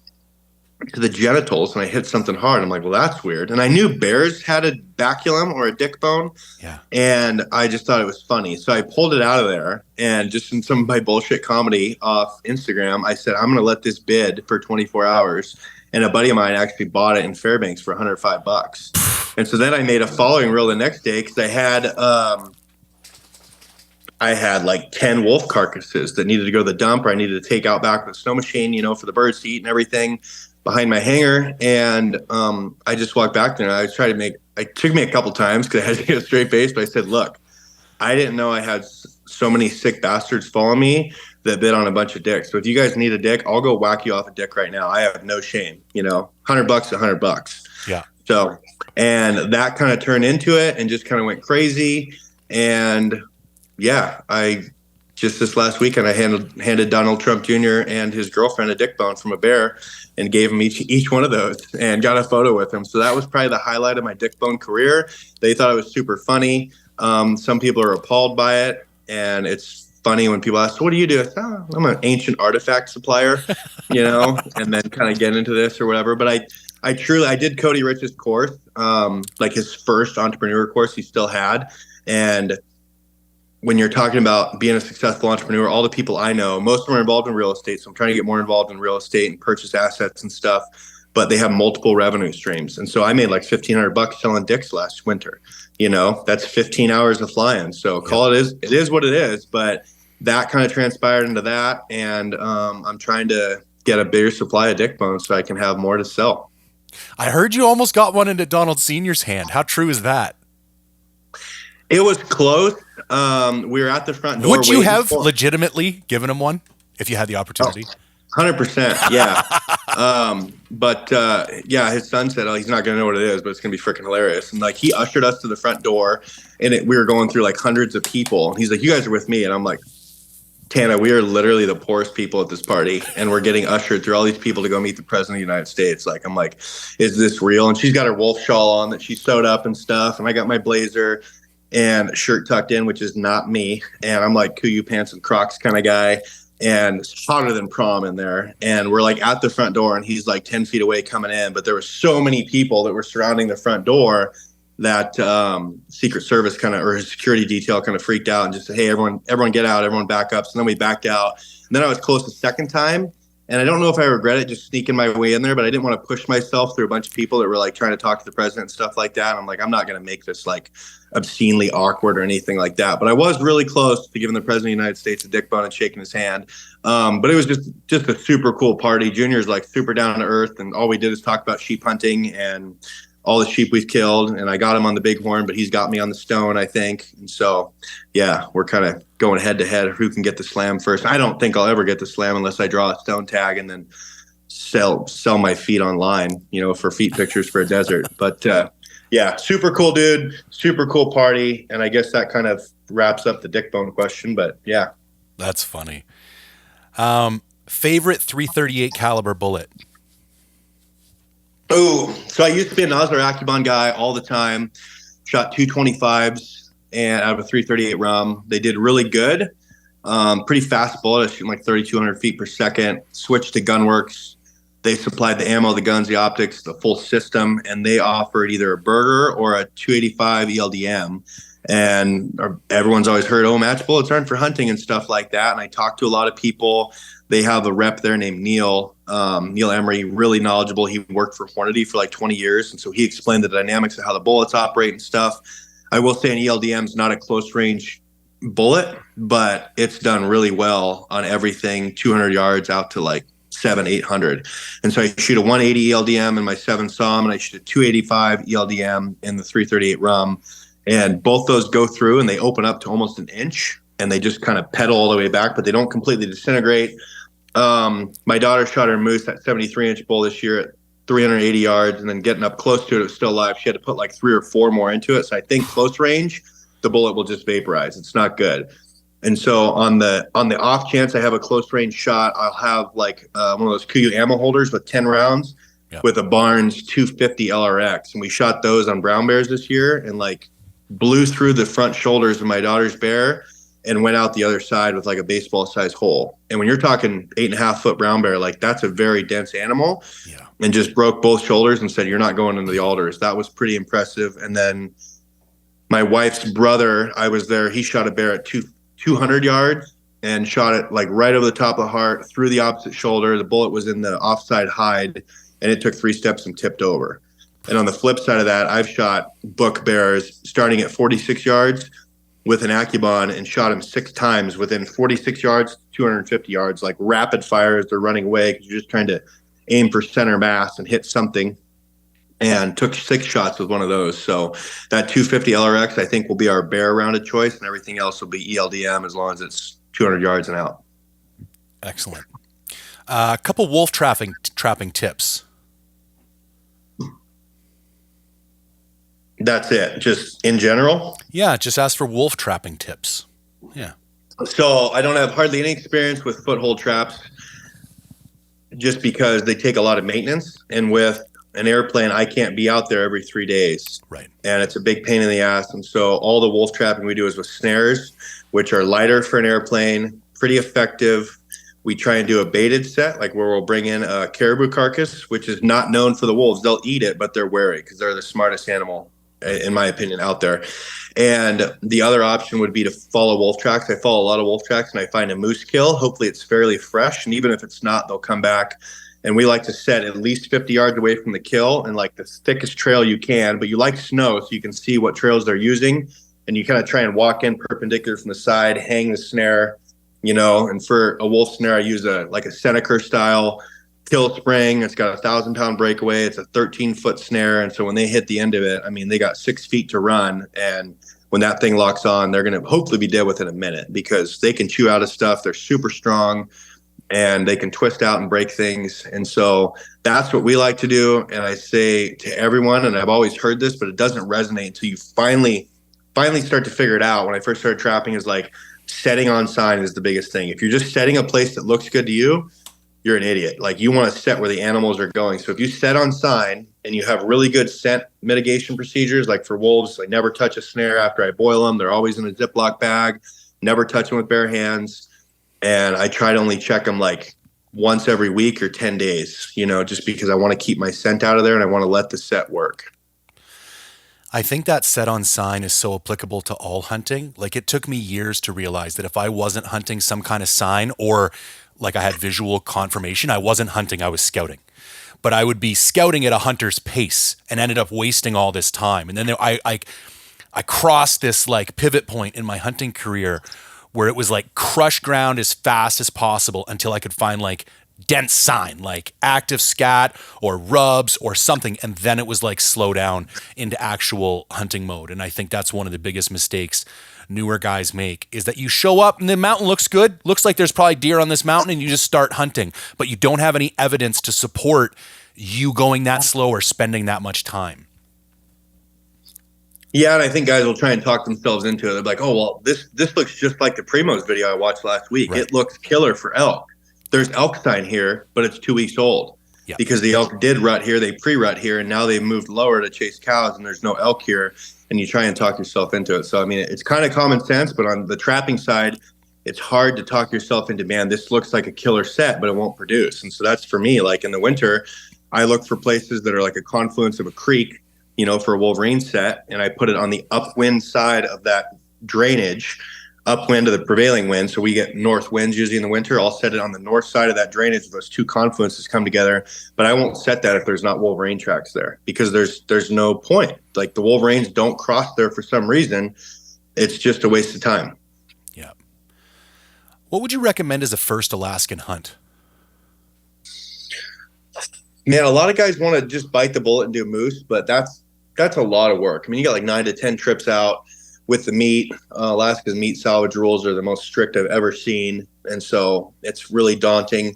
to the genitals and I hit something hard. I'm like, well, that's weird. And I knew bears had a baculum or a dick bone. Yeah. And I just thought it was funny. So I pulled it out of there and just in some of my bullshit comedy off Instagram, I said, I'm going to let this bid for 24 hours. And a buddy of mine actually bought it in Fairbanks for $105. And so then I made a following reel the next day because I had like 10 wolf carcasses that needed to go to the dump or I needed to take out back with the snow machine, for the birds to eat and everything behind my hangar. And I just walked back there and it took me a couple times because I had to get a straight face, but I said, look, I didn't know I had so many sick bastards follow me that bid on a bunch of dicks. So if you guys need a dick, I'll go whack you off a dick right now. I have no shame, $100, $100. Yeah. So, and that kind of turned into it and just kind of went crazy. And yeah, I just this last weekend, I handed Donald Trump Jr. and his girlfriend a dick bone from a bear and gave them each one of those and got a photo with them. So that was probably the highlight of my dick bone career. They thought it was super funny. Some people are appalled by it. And it's funny when people ask, so what do you do? I say, I'm an ancient artifact supplier, and then kind of get into this or whatever. But I did Cody Rich's course, like his first entrepreneur course he still had. And when you're talking about being a successful entrepreneur, all the people I know, most of them are involved in real estate. So I'm trying to get more involved in real estate and purchase assets and stuff, but they have multiple revenue streams. And so I made like $1,500 selling dicks last winter. That's 15 hours of flying. So call it is what it is, but that kind of transpired into that. And I'm trying to get a bigger supply of dick bones so I can have more to sell. I heard you almost got one into Donald Sr.'s hand. How true is that? It was close. We were at the front door. Would you have legitimately given him one if you had the opportunity? 100%. Yeah. But his son said, he's not going to know what it is, but it's going to be freaking hilarious. And like, he ushered us to the front door and we were going through like hundreds of people. And he's like, you guys are with me. And I'm like, Tana, we are literally the poorest people at this party. And we're getting ushered through all these people to go meet the president of the United States. Like, I'm like, is this real? And she's got her wolf shawl on that she sewed up and stuff. And I got my blazer and shirt tucked in, which is not me. And I'm like Kuiu pants and Crocs kind of guy. And it's hotter than prom in there. And we're like at the front door and he's like 10 feet away coming in. But there were so many people that were surrounding the front door that Secret Service or his security detail kind of freaked out and just said, hey, everyone get out, everyone back up. So then we backed out. And then I was close the second time. And I don't know if I regret it just sneaking my way in there, but I didn't want to push myself through a bunch of people that were like trying to talk to the president and stuff like that. And I'm like, I'm not going to make this like obscenely awkward or anything like that. But I was really close to giving the president of the United States a dick bone and shaking his hand. But it was just a super cool party. Junior's like super down to earth. And all we did is talk about sheep hunting and all the sheep we've killed. And I got him on the bighorn, but he's got me on the stone, I think. And so, yeah, we're kind of going head to head. Who can get the slam first? I don't think I'll ever get the slam unless I draw a stone tag and then sell my feet online, for feet pictures for a desert. But yeah, super cool dude, super cool party. And I guess that kind of wraps up the dick bone question, but yeah. That's funny. Favorite .338 caliber bullet? Oh, so I used to be an Osler Akubon guy all the time. Shot 225s and out of a .338 rum. They did really good. Pretty fast bullet. I was shooting like 3,200 feet per second. Switched to Gunworks. They supplied the ammo, the guns, the optics, the full system, and they offered either a burger or a 285 ELDM. And everyone's always heard, match bullets aren't for hunting and stuff like that. And I talked to a lot of people. They have a rep there named Neil Emery, really knowledgeable. He worked for Hornady for like 20 years. And so he explained the dynamics of how the bullets operate and stuff. I will say an ELDM is not a close range bullet, but it's done really well on everything 200 yards out to like 700-800. And so I shoot a 180 ELDM in my 7 SOM and I shoot a 285 ELDM in the .338 rum. And both those go through and they open up to almost an inch and they just kind of pedal all the way back, but they don't completely disintegrate. My daughter shot her moose, that 73-inch bull this year at 380 yards, and then getting up close to it, it was still alive. She had to put like 3 or 4 more into it. So I think close range, the bullet will just vaporize. It's not good. And so on the off chance I have a close range shot, I'll have like one of those Kuiu ammo holders with 10 rounds with a Barnes 250 LRX. And we shot those on brown bears this year and like blew through the front shoulders of my daughter's bear and went out the other side with like a baseball size hole. And when you're talking 8.5 foot brown bear, like that's a very dense animal. Yeah. And just broke both shoulders and said, you're not going into the alders. That was pretty impressive. And then my wife's brother, I was there, he shot a bear at 200 yards and shot it like right over the top of the heart, through the opposite shoulder. The bullet was in the offside hide, and it took 3 steps and tipped over. And on the flip side of that, I've shot book bears starting at 46 yards with an Accubon and shot him 6 times within 46 yards, 250 yards, like rapid fire as they're running away, because you're just trying to aim for center mass and hit something, and took 6 shots with one of those. So that 250 LRX, I think, will be our bear rounded choice, and everything else will be ELDM as long as it's 200 yards and out. Excellent. A couple wolf trapping tips. That's it. Just in general. Yeah, just ask for wolf trapping tips. Yeah. So I don't have hardly any experience with foothold traps, just because they take a lot of maintenance. And with an airplane, I can't be out there every 3 days. Right. And it's a big pain in the ass. And so all the wolf trapping we do is with snares, which are lighter for an airplane, pretty effective. We try and do a baited set, like where we'll bring in a caribou carcass, which is not known for the wolves. They'll eat it, but they're wary because they're the smartest animal, in my opinion, out there. And the other option would be to follow wolf tracks. I follow a lot of wolf tracks, and I find a moose kill. Hopefully it's fairly fresh. And even if it's not, they'll come back. And we like to set at least 50 yards away from the kill, and like the thickest trail you can, but you like snow so you can see what trails they're using. And you kind of try and walk in perpendicular from the side, hang the snare, and for a wolf snare, I use a Seneca style kill spring. It's got a 1,000-pound breakaway. It's a 13-foot snare. And so when they hit the end of it, I mean, they got 6 feet to run. And when that thing locks on, they're going to hopefully be dead within a minute, because they can chew out of stuff. They're super strong, and they can twist out and break things. And so that's what we like to do. And I say to everyone, and I've always heard this, but it doesn't resonate until you finally start to figure it out. When I first started trapping, is like setting on sign is the biggest thing. If you're just setting a place that looks good to you, you're an idiot. Like, you want to set where the animals are going. So if you set on sign and you have really good scent mitigation procedures, like for wolves, I never touch a snare after I boil them. They're always in a Ziploc bag, never touch them with bare hands. And I try to only check them like once every week or 10 days, just because I want to keep my scent out of there and I want to let the set work. I think that set on sign is so applicable to all hunting. Like, it took me years to realize that if I wasn't hunting some kind of sign, or like I had visual confirmation, I wasn't hunting, I was scouting. But I would be scouting at a hunter's pace and ended up wasting all this time. And then I crossed this like pivot point in my hunting career where it was like crush ground as fast as possible until I could find like dense sign, like active scat or rubs or something. And then it was like slow down into actual hunting mode. And I think that's one of the biggest mistakes newer guys make, is that you show up and the mountain looks good, looks like there's probably deer on this mountain, and you just start hunting, but you don't have any evidence to support you going that slow or spending that much time. Yeah, and I think guys will try and talk themselves into it. They're like, oh, well, this looks just like the Primos video I watched last week. Right. It looks killer for elk. There's elk sign here, but it's 2 weeks old. Yeah. Because the elk did rut here, they pre-rut here, and now they've moved lower to chase cows, and there's no elk here, and you try and talk yourself into it. So, I mean, it's kind of common sense, but on the trapping side, it's hard to talk yourself into, man, this looks like a killer set, but it won't produce. And so that's for me. Like in the winter, I look for places that are like a confluence of a creek, for a wolverine set, and I put it on the upwind side of that drainage, upwind of the prevailing wind. So we get north winds usually in the winter. I'll set it on the north side of that drainage where those two confluences come together. But I won't set that if there's not wolverine tracks there, because there's no point. Like, the wolverines don't cross there for some reason. It's just a waste of time. Yeah. What would you recommend as a first Alaskan hunt? Man, a lot of guys want to just bite the bullet and do moose, but that's a lot of work. I mean, you got like 9 to 10 trips out with the meat. Alaska's meat salvage rules are the most strict I've ever seen, and so it's really daunting.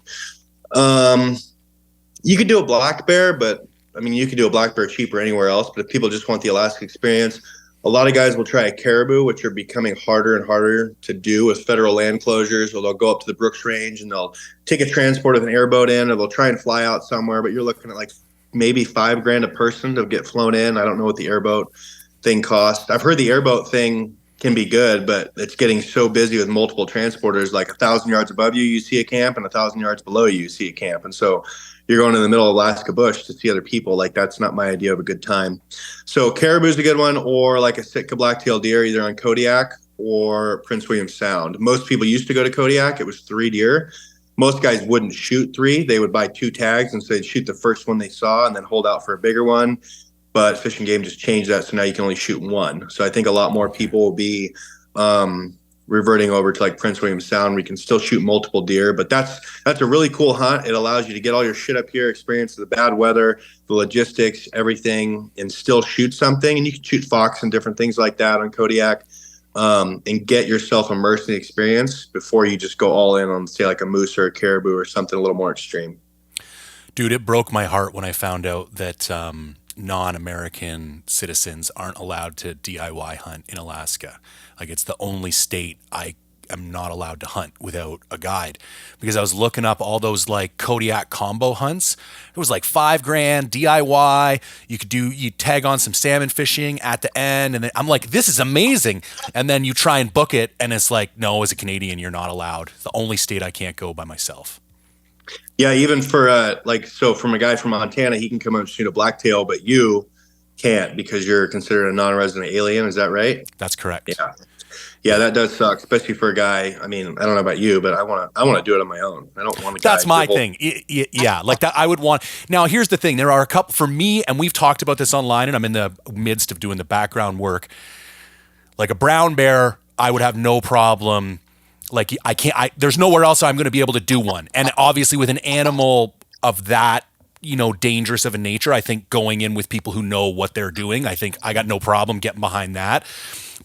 You could do a black bear, but I mean, you could do a black bear cheaper anywhere else. But if people just want the Alaska experience, a lot of guys will try a caribou, which are becoming harder and harder to do with federal land closures. Or they'll go up to the Brooks Range and they'll take a transport with an airboat in, or they'll try and fly out somewhere. But you're looking at like maybe $5,000 a person to get flown in. I don't know what the airboat thing costs. I've heard the airboat thing can be good, but it's getting so busy with multiple transporters. Like 1,000 yards above you, you see a camp, and 1,000 yards below you, you see a camp. And so you're going in the middle of Alaska bush to see other people. Like that's not my idea of a good time. So caribou is a good one, or like a Sitka black-tailed deer, either on Kodiak or Prince William Sound. Most people used to go to Kodiak. It was 3 deer. Most guys wouldn't shoot 3. They would buy 2 tags and say shoot the first one they saw and then hold out for a bigger one. But Fish and Game just changed that, so now you can only shoot 1. So I think a lot more people will be reverting over to like Prince William Sound. We can still shoot multiple deer, but that's a really cool hunt. It allows you to get all your shit up here, experience the bad weather, the logistics, everything, and still shoot something. And you can shoot fox and different things like that on Kodiak, and get yourself immersed in the experience before you just go all in on, say, like a moose or a caribou or something a little more extreme. Dude, it broke my heart when I found out that non-American citizens aren't allowed to DIY hunt in Alaska. Like it's the only state I am not allowed to hunt without a guide, because I was looking up all those like Kodiak combo hunts. It was like $5,000 DIY. You tag on some salmon fishing at the end, and then I'm like, this is amazing. And then you try and book it, and it's like, no, as a Canadian, you're not allowed. It's the only state I can't go by myself. Yeah, even for so from a guy from Montana, he can come up and shoot a blacktail, but you can't because you're considered a non-resident alien. Is that right? That's correct. Yeah. Yeah, that does suck, especially for a guy. I mean, I don't know about you, but I want to do it on my own. I don't want to. That's my thing. Yeah, like that. I would want. Now, here's the thing. There are a couple for me, and we've talked about this online, and I'm in the midst of doing the background work. Like a brown bear, I would have no problem. Like I can't. There's nowhere else I'm going to be able to do one. And obviously, with an animal of that, dangerous of a nature, I think going in with people who know what they're doing, I think I got no problem getting behind that.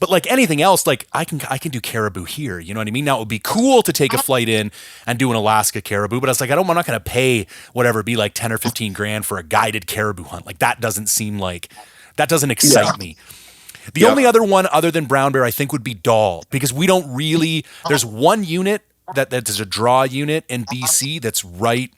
But like anything else, like I can do caribou here. You know what I mean? Now it would be cool to take a flight in and do an Alaska caribou, but I was like, I'm not going to pay whatever, be like 10 or 15 grand for a guided caribou hunt. Like that doesn't excite me. The only other one other than brown bear I think would be Doll, because we don't really. There's one unit that's a draw unit in BC that's right.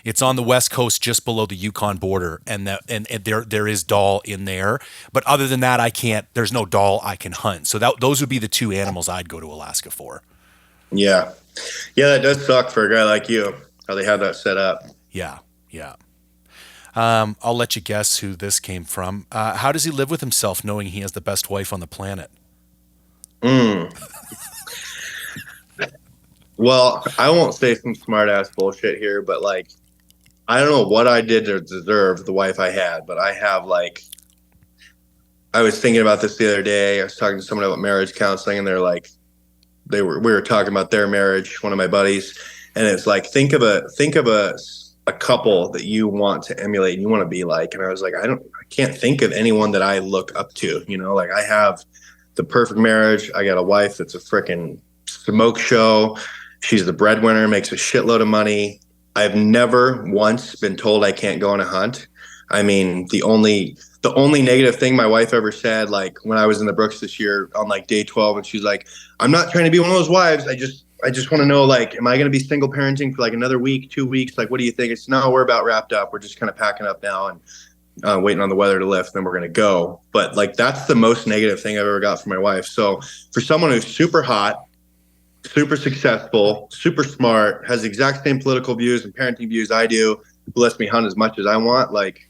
It's on the west coast, just below the Yukon border, and there is Doll in there. But other than that, I can't. There's no Doll I can hunt. So those would be the 2 animals I'd go to Alaska for. Yeah, that does suck for a guy like you. How they have that set up. Yeah. I'll let you guess who this came from. How does he live with himself, knowing he has the best wife on the planet? Well, I won't say some smart ass bullshit here, but like, I don't know what I did to deserve the wife I had, but I have I was thinking about this the other day. I was talking to someone about marriage counseling, and they're like, we were talking about their marriage, one of my buddies, and it's like, think of a couple that you want to emulate and you want to be like. And I was like, I can't think of anyone that I look up to, like I have the perfect marriage. I got a wife that's a freaking smoke show. She's the breadwinner, makes a shitload of money. I've never once been told I can't go on a hunt. I mean, the only negative thing my wife ever said, like when I was in the Brooks this year on like day 12, and she's like, I'm not trying to be one of those wives. I just want to know, like, am I going to be single parenting for like another week, 2 weeks? Like, what do you think? It's no, we're about wrapped up. We're just kind of packing up now and waiting on the weather to lift. Then we're going to go. But like, that's the most negative thing I've ever got from my wife. So for someone who's super hot, super successful, super smart, has the exact same political views and parenting views I do, who lets me hunt as much as I want, like,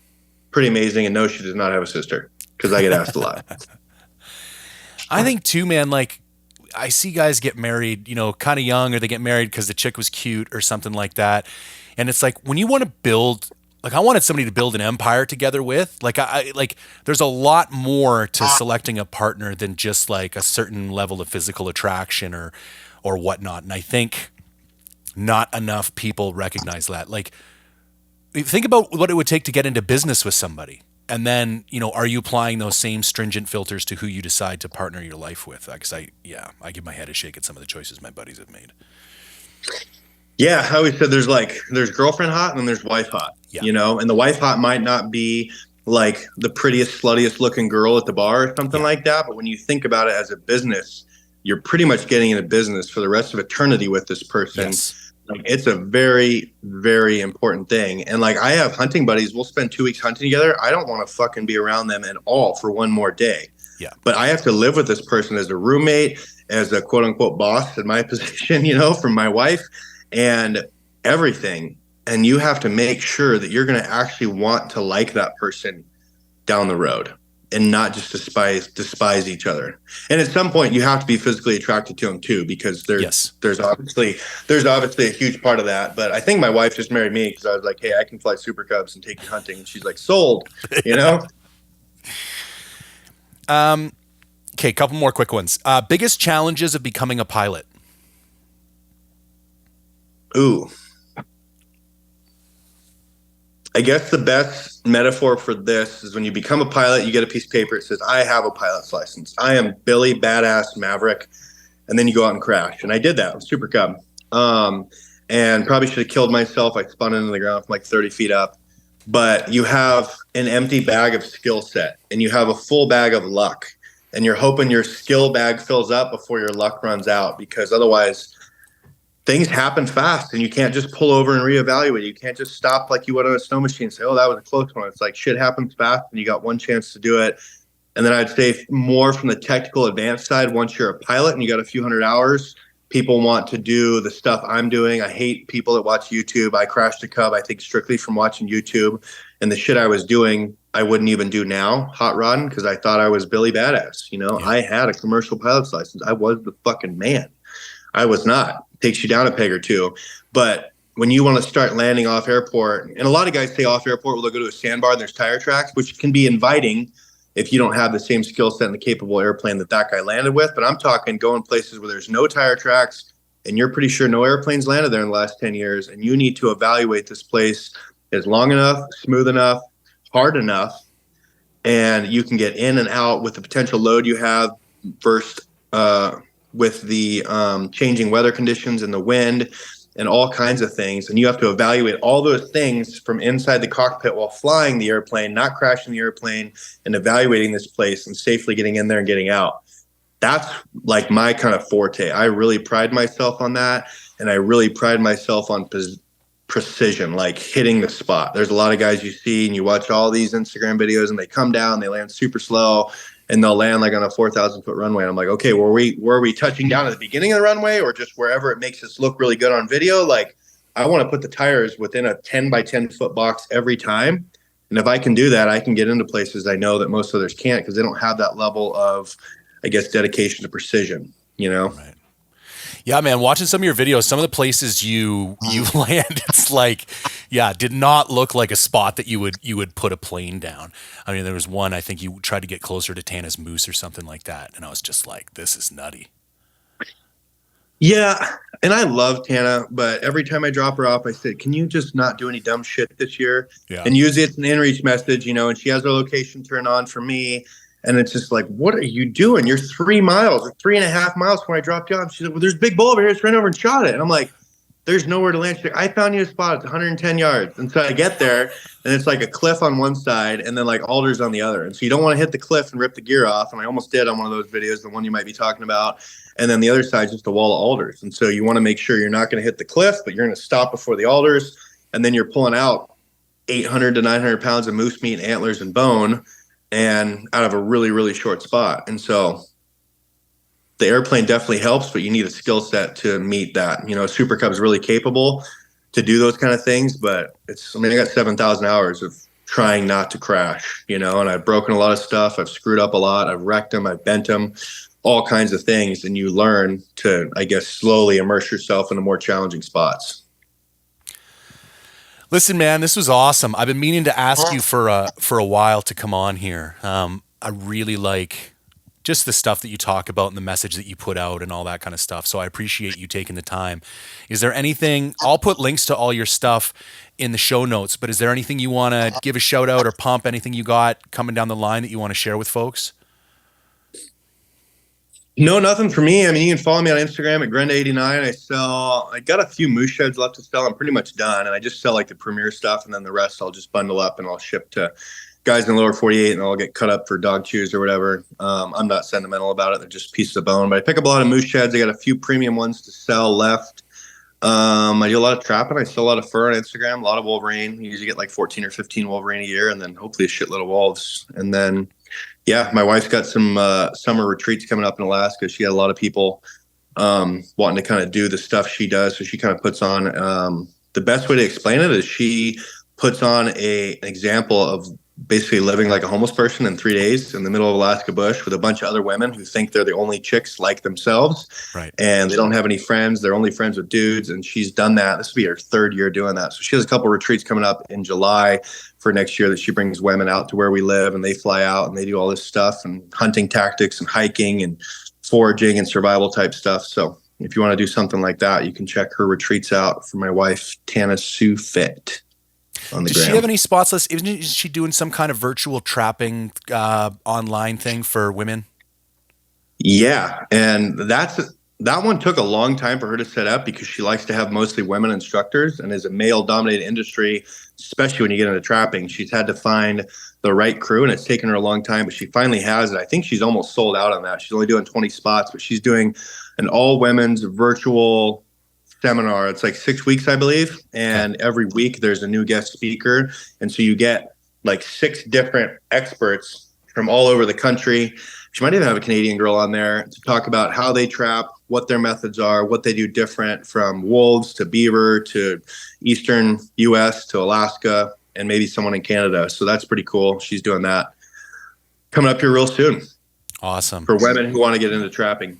pretty amazing. And no, she does not have a sister, because I get asked a lot. I think too, man, like I see guys get married, kind of young, or they get married because the chick was cute or something like that. And it's like, when you want to build, like I wanted somebody to build an empire together with, like there's a lot more to selecting a partner than just like a certain level of physical attraction or whatnot. And I think not enough people recognize that. Like, think about what it would take to get into business with somebody. And then, are you applying those same stringent filters to who you decide to partner your life with? Because I give my head a shake at some of the choices my buddies have made. Yeah, I always said there's girlfriend hot and then there's wife hot, and the wife hot might not be like the prettiest, sluttiest looking girl at the bar or something like that. But when you think about it as a business, you're pretty much getting in a business for the rest of eternity with this person. Yes. Like, it's a very, very important thing. And like, I have hunting buddies. We'll spend 2 weeks hunting together. I don't want to fucking be around them at all for one more day. Yeah. But I have to live with this person as a roommate, as a quote unquote boss in my position, from my wife and everything. And you have to make sure that you're going to actually want to like that person down the road and not just despise each other. And at some point you have to be physically attracted to them too, because Yes. there's obviously a huge part of that. But I think my wife just married me because I was like, hey, I can fly Super Cubs and take you hunting, and she's like, sold, you know. Okay, couple more quick ones. Biggest challenges of becoming a pilot. Ooh, I guess the best metaphor for this is when you become a pilot, you get a piece of paper. It says, I have a pilot's license. I am Billy Badass Maverick. And then you go out and crash. And I did that with Super Cub. And probably should have killed myself. I spun into the ground from like 30 feet up. But you have an empty bag of skill set and you have a full bag of luck. And you're hoping your skill bag fills up before your luck runs out, because otherwise things happen fast and you can't just pull over and reevaluate. You can't just stop like you would on a snow machine and say, oh, that was a close one. It's like shit happens fast and you got one chance to do it. And then I'd say more from the technical advanced side, once you're a pilot and you got a few hundred hours, people want to do the stuff I'm doing. I hate people that watch YouTube. I crashed a Cub, I think, strictly from watching YouTube. And the shit I was doing, I wouldn't even do now, hot rodding, because I thought I was Billy Badass. Yeah. I had a commercial pilot's license. I was the fucking man. I was not. Takes you down a peg or two. But when you want to start landing off airport, and a lot of guys say off airport, well, they'll go to a sandbar and there's tire tracks, which can be inviting if you don't have the same skill set and the capable airplane that guy landed with. But I'm talking going places where there's no tire tracks and you're pretty sure no airplanes landed there in the last 10 years. And you need to evaluate this place as long enough, smooth enough, hard enough, and you can get in and out with the potential load you have first, with the changing weather conditions and the wind and all kinds of things. And you have to evaluate all those things from inside the cockpit while flying the airplane, not crashing the airplane, and evaluating this place and safely getting in there and getting out. That's like my kind of forte. I really pride myself on that. And I really pride myself on precision, like hitting the spot. There's a lot of guys you see and you watch all these Instagram videos and they come down, they land super slow, and they'll land like on a 4,000 foot runway. And I'm like, okay, were we touching down at the beginning of the runway or just wherever it makes us look really good on video? Like, I want to put the tires within a 10 by 10 foot box every time. And if I can do that, I can get into places I know that most others can't, because they don't have that level of, I guess, dedication to precision, Right. Yeah, man, watching some of your videos, some of the places you land, it's like, yeah, did not look like a spot that you would put a plane down. I mean, there was one, I think you tried to get closer to Tana's Moose or something like that, and I was just like, this is nutty. Yeah, and I love Tana, but every time I drop her off, I said, can you just not do any dumb shit this year? Yeah. And usually it's an inReach message, and she has her location turned on for me. And it's just like, what are you doing? You're 3 miles or 3.5 miles from where I dropped you off. She's like, well, there's a big bull over here. Just ran over and shot it. And I'm like, there's nowhere to land. She's like, I found you a spot. It's 110 yards. And so I get there, and it's like a cliff on one side and then like alders on the other. And so you don't want to hit the cliff and rip the gear off. And I almost did on one of those videos, the one you might be talking about. And then the other side is just a wall of alders. And so you want to make sure you're not going to hit the cliff, but you're going to stop before the alders. And then you're pulling out 800 to 900 pounds of moose meat, antlers, and bone, and out of a really, really short spot. And so the airplane definitely helps, but you need a skill set to meet that. Super Cub is really capable to do those kind of things, but I got 7,000 hours of trying not to crash, and I've broken a lot of stuff. I've screwed up a lot. I've wrecked them. I've bent them, all kinds of things. And you learn to, I guess, slowly immerse yourself into more challenging spots. Listen, man, this was awesome. I've been meaning to ask you for a while to come on here. I really like just the stuff that you talk about and the message that you put out and all that kind of stuff. So I appreciate you taking the time. Is there anything, I'll put links to all your stuff in the show notes, but is there anything you want to give a shout out or pump, anything you got coming down the line that you want to share with folks? No, nothing for me. I mean, you can follow me on Instagram at Grenda89. I got a few moose sheds left to sell. I'm pretty much done. And I just sell like the premier stuff. And then the rest I'll just bundle up and I'll ship to guys in the lower 48 and I'll get cut up for dog chews or whatever. I'm not sentimental about it. They're just pieces of bone, but I pick up a lot of moose sheds. I got a few premium ones to sell left. I do a lot of trapping. I sell a lot of fur on Instagram, a lot of Wolverine. You usually get like 14 or 15 Wolverine a year, and then hopefully a shitload of wolves. And then Yeah, my wife's got some summer retreats coming up in Alaska. She had a lot of people wanting to kind of do the stuff she does. So she kind of puts on the best way to explain it is she puts on an example of basically living like a homeless person in 3 days in the middle of Alaska bush with a bunch of other women who think they're the only chicks like themselves. Right. And they don't have any friends. They're only friends with dudes. And she's done that. This will be her third year doing that. So she has a couple of retreats coming up in July for next year that she brings women out to where we live, and they fly out and they do all this stuff and hunting tactics and hiking and foraging and survival type stuff. So if you want to do something like that, you can check her retreats out for my wife, Tana Sue Fit on the Does gram. she have any spots list? Isn't she doing some kind of virtual trapping online thing for women? Yeah. And that one took a long time for her to set up because she likes to have mostly women instructors, and as a male dominated industry, especially when you get into trapping, she's had to find the right crew, and it's taken her a long time, but she finally has it. I think she's almost sold out on that. She's only doing 20 spots, but she's doing an all women's virtual seminar. It's like 6 weeks, I believe. And every week there's a new guest speaker. And so you get like 6 different experts from all over the country. She might even have a Canadian girl on there to talk about how they trap, what their methods are, what they do different from wolves to beaver to Eastern US to Alaska, and maybe someone in Canada. So that's pretty cool. She's doing that coming up here real soon. Awesome. For women who want to get into trapping.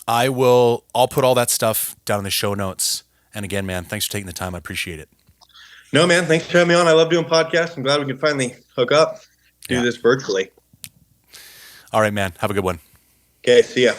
I'll put all that stuff down in the show notes. And again, man, thanks for taking the time. I appreciate it. No, man, thanks for having me on. I love doing podcasts. I'm glad we can finally hook up, do this virtually. All right, man. Have a good one. Okay, see ya.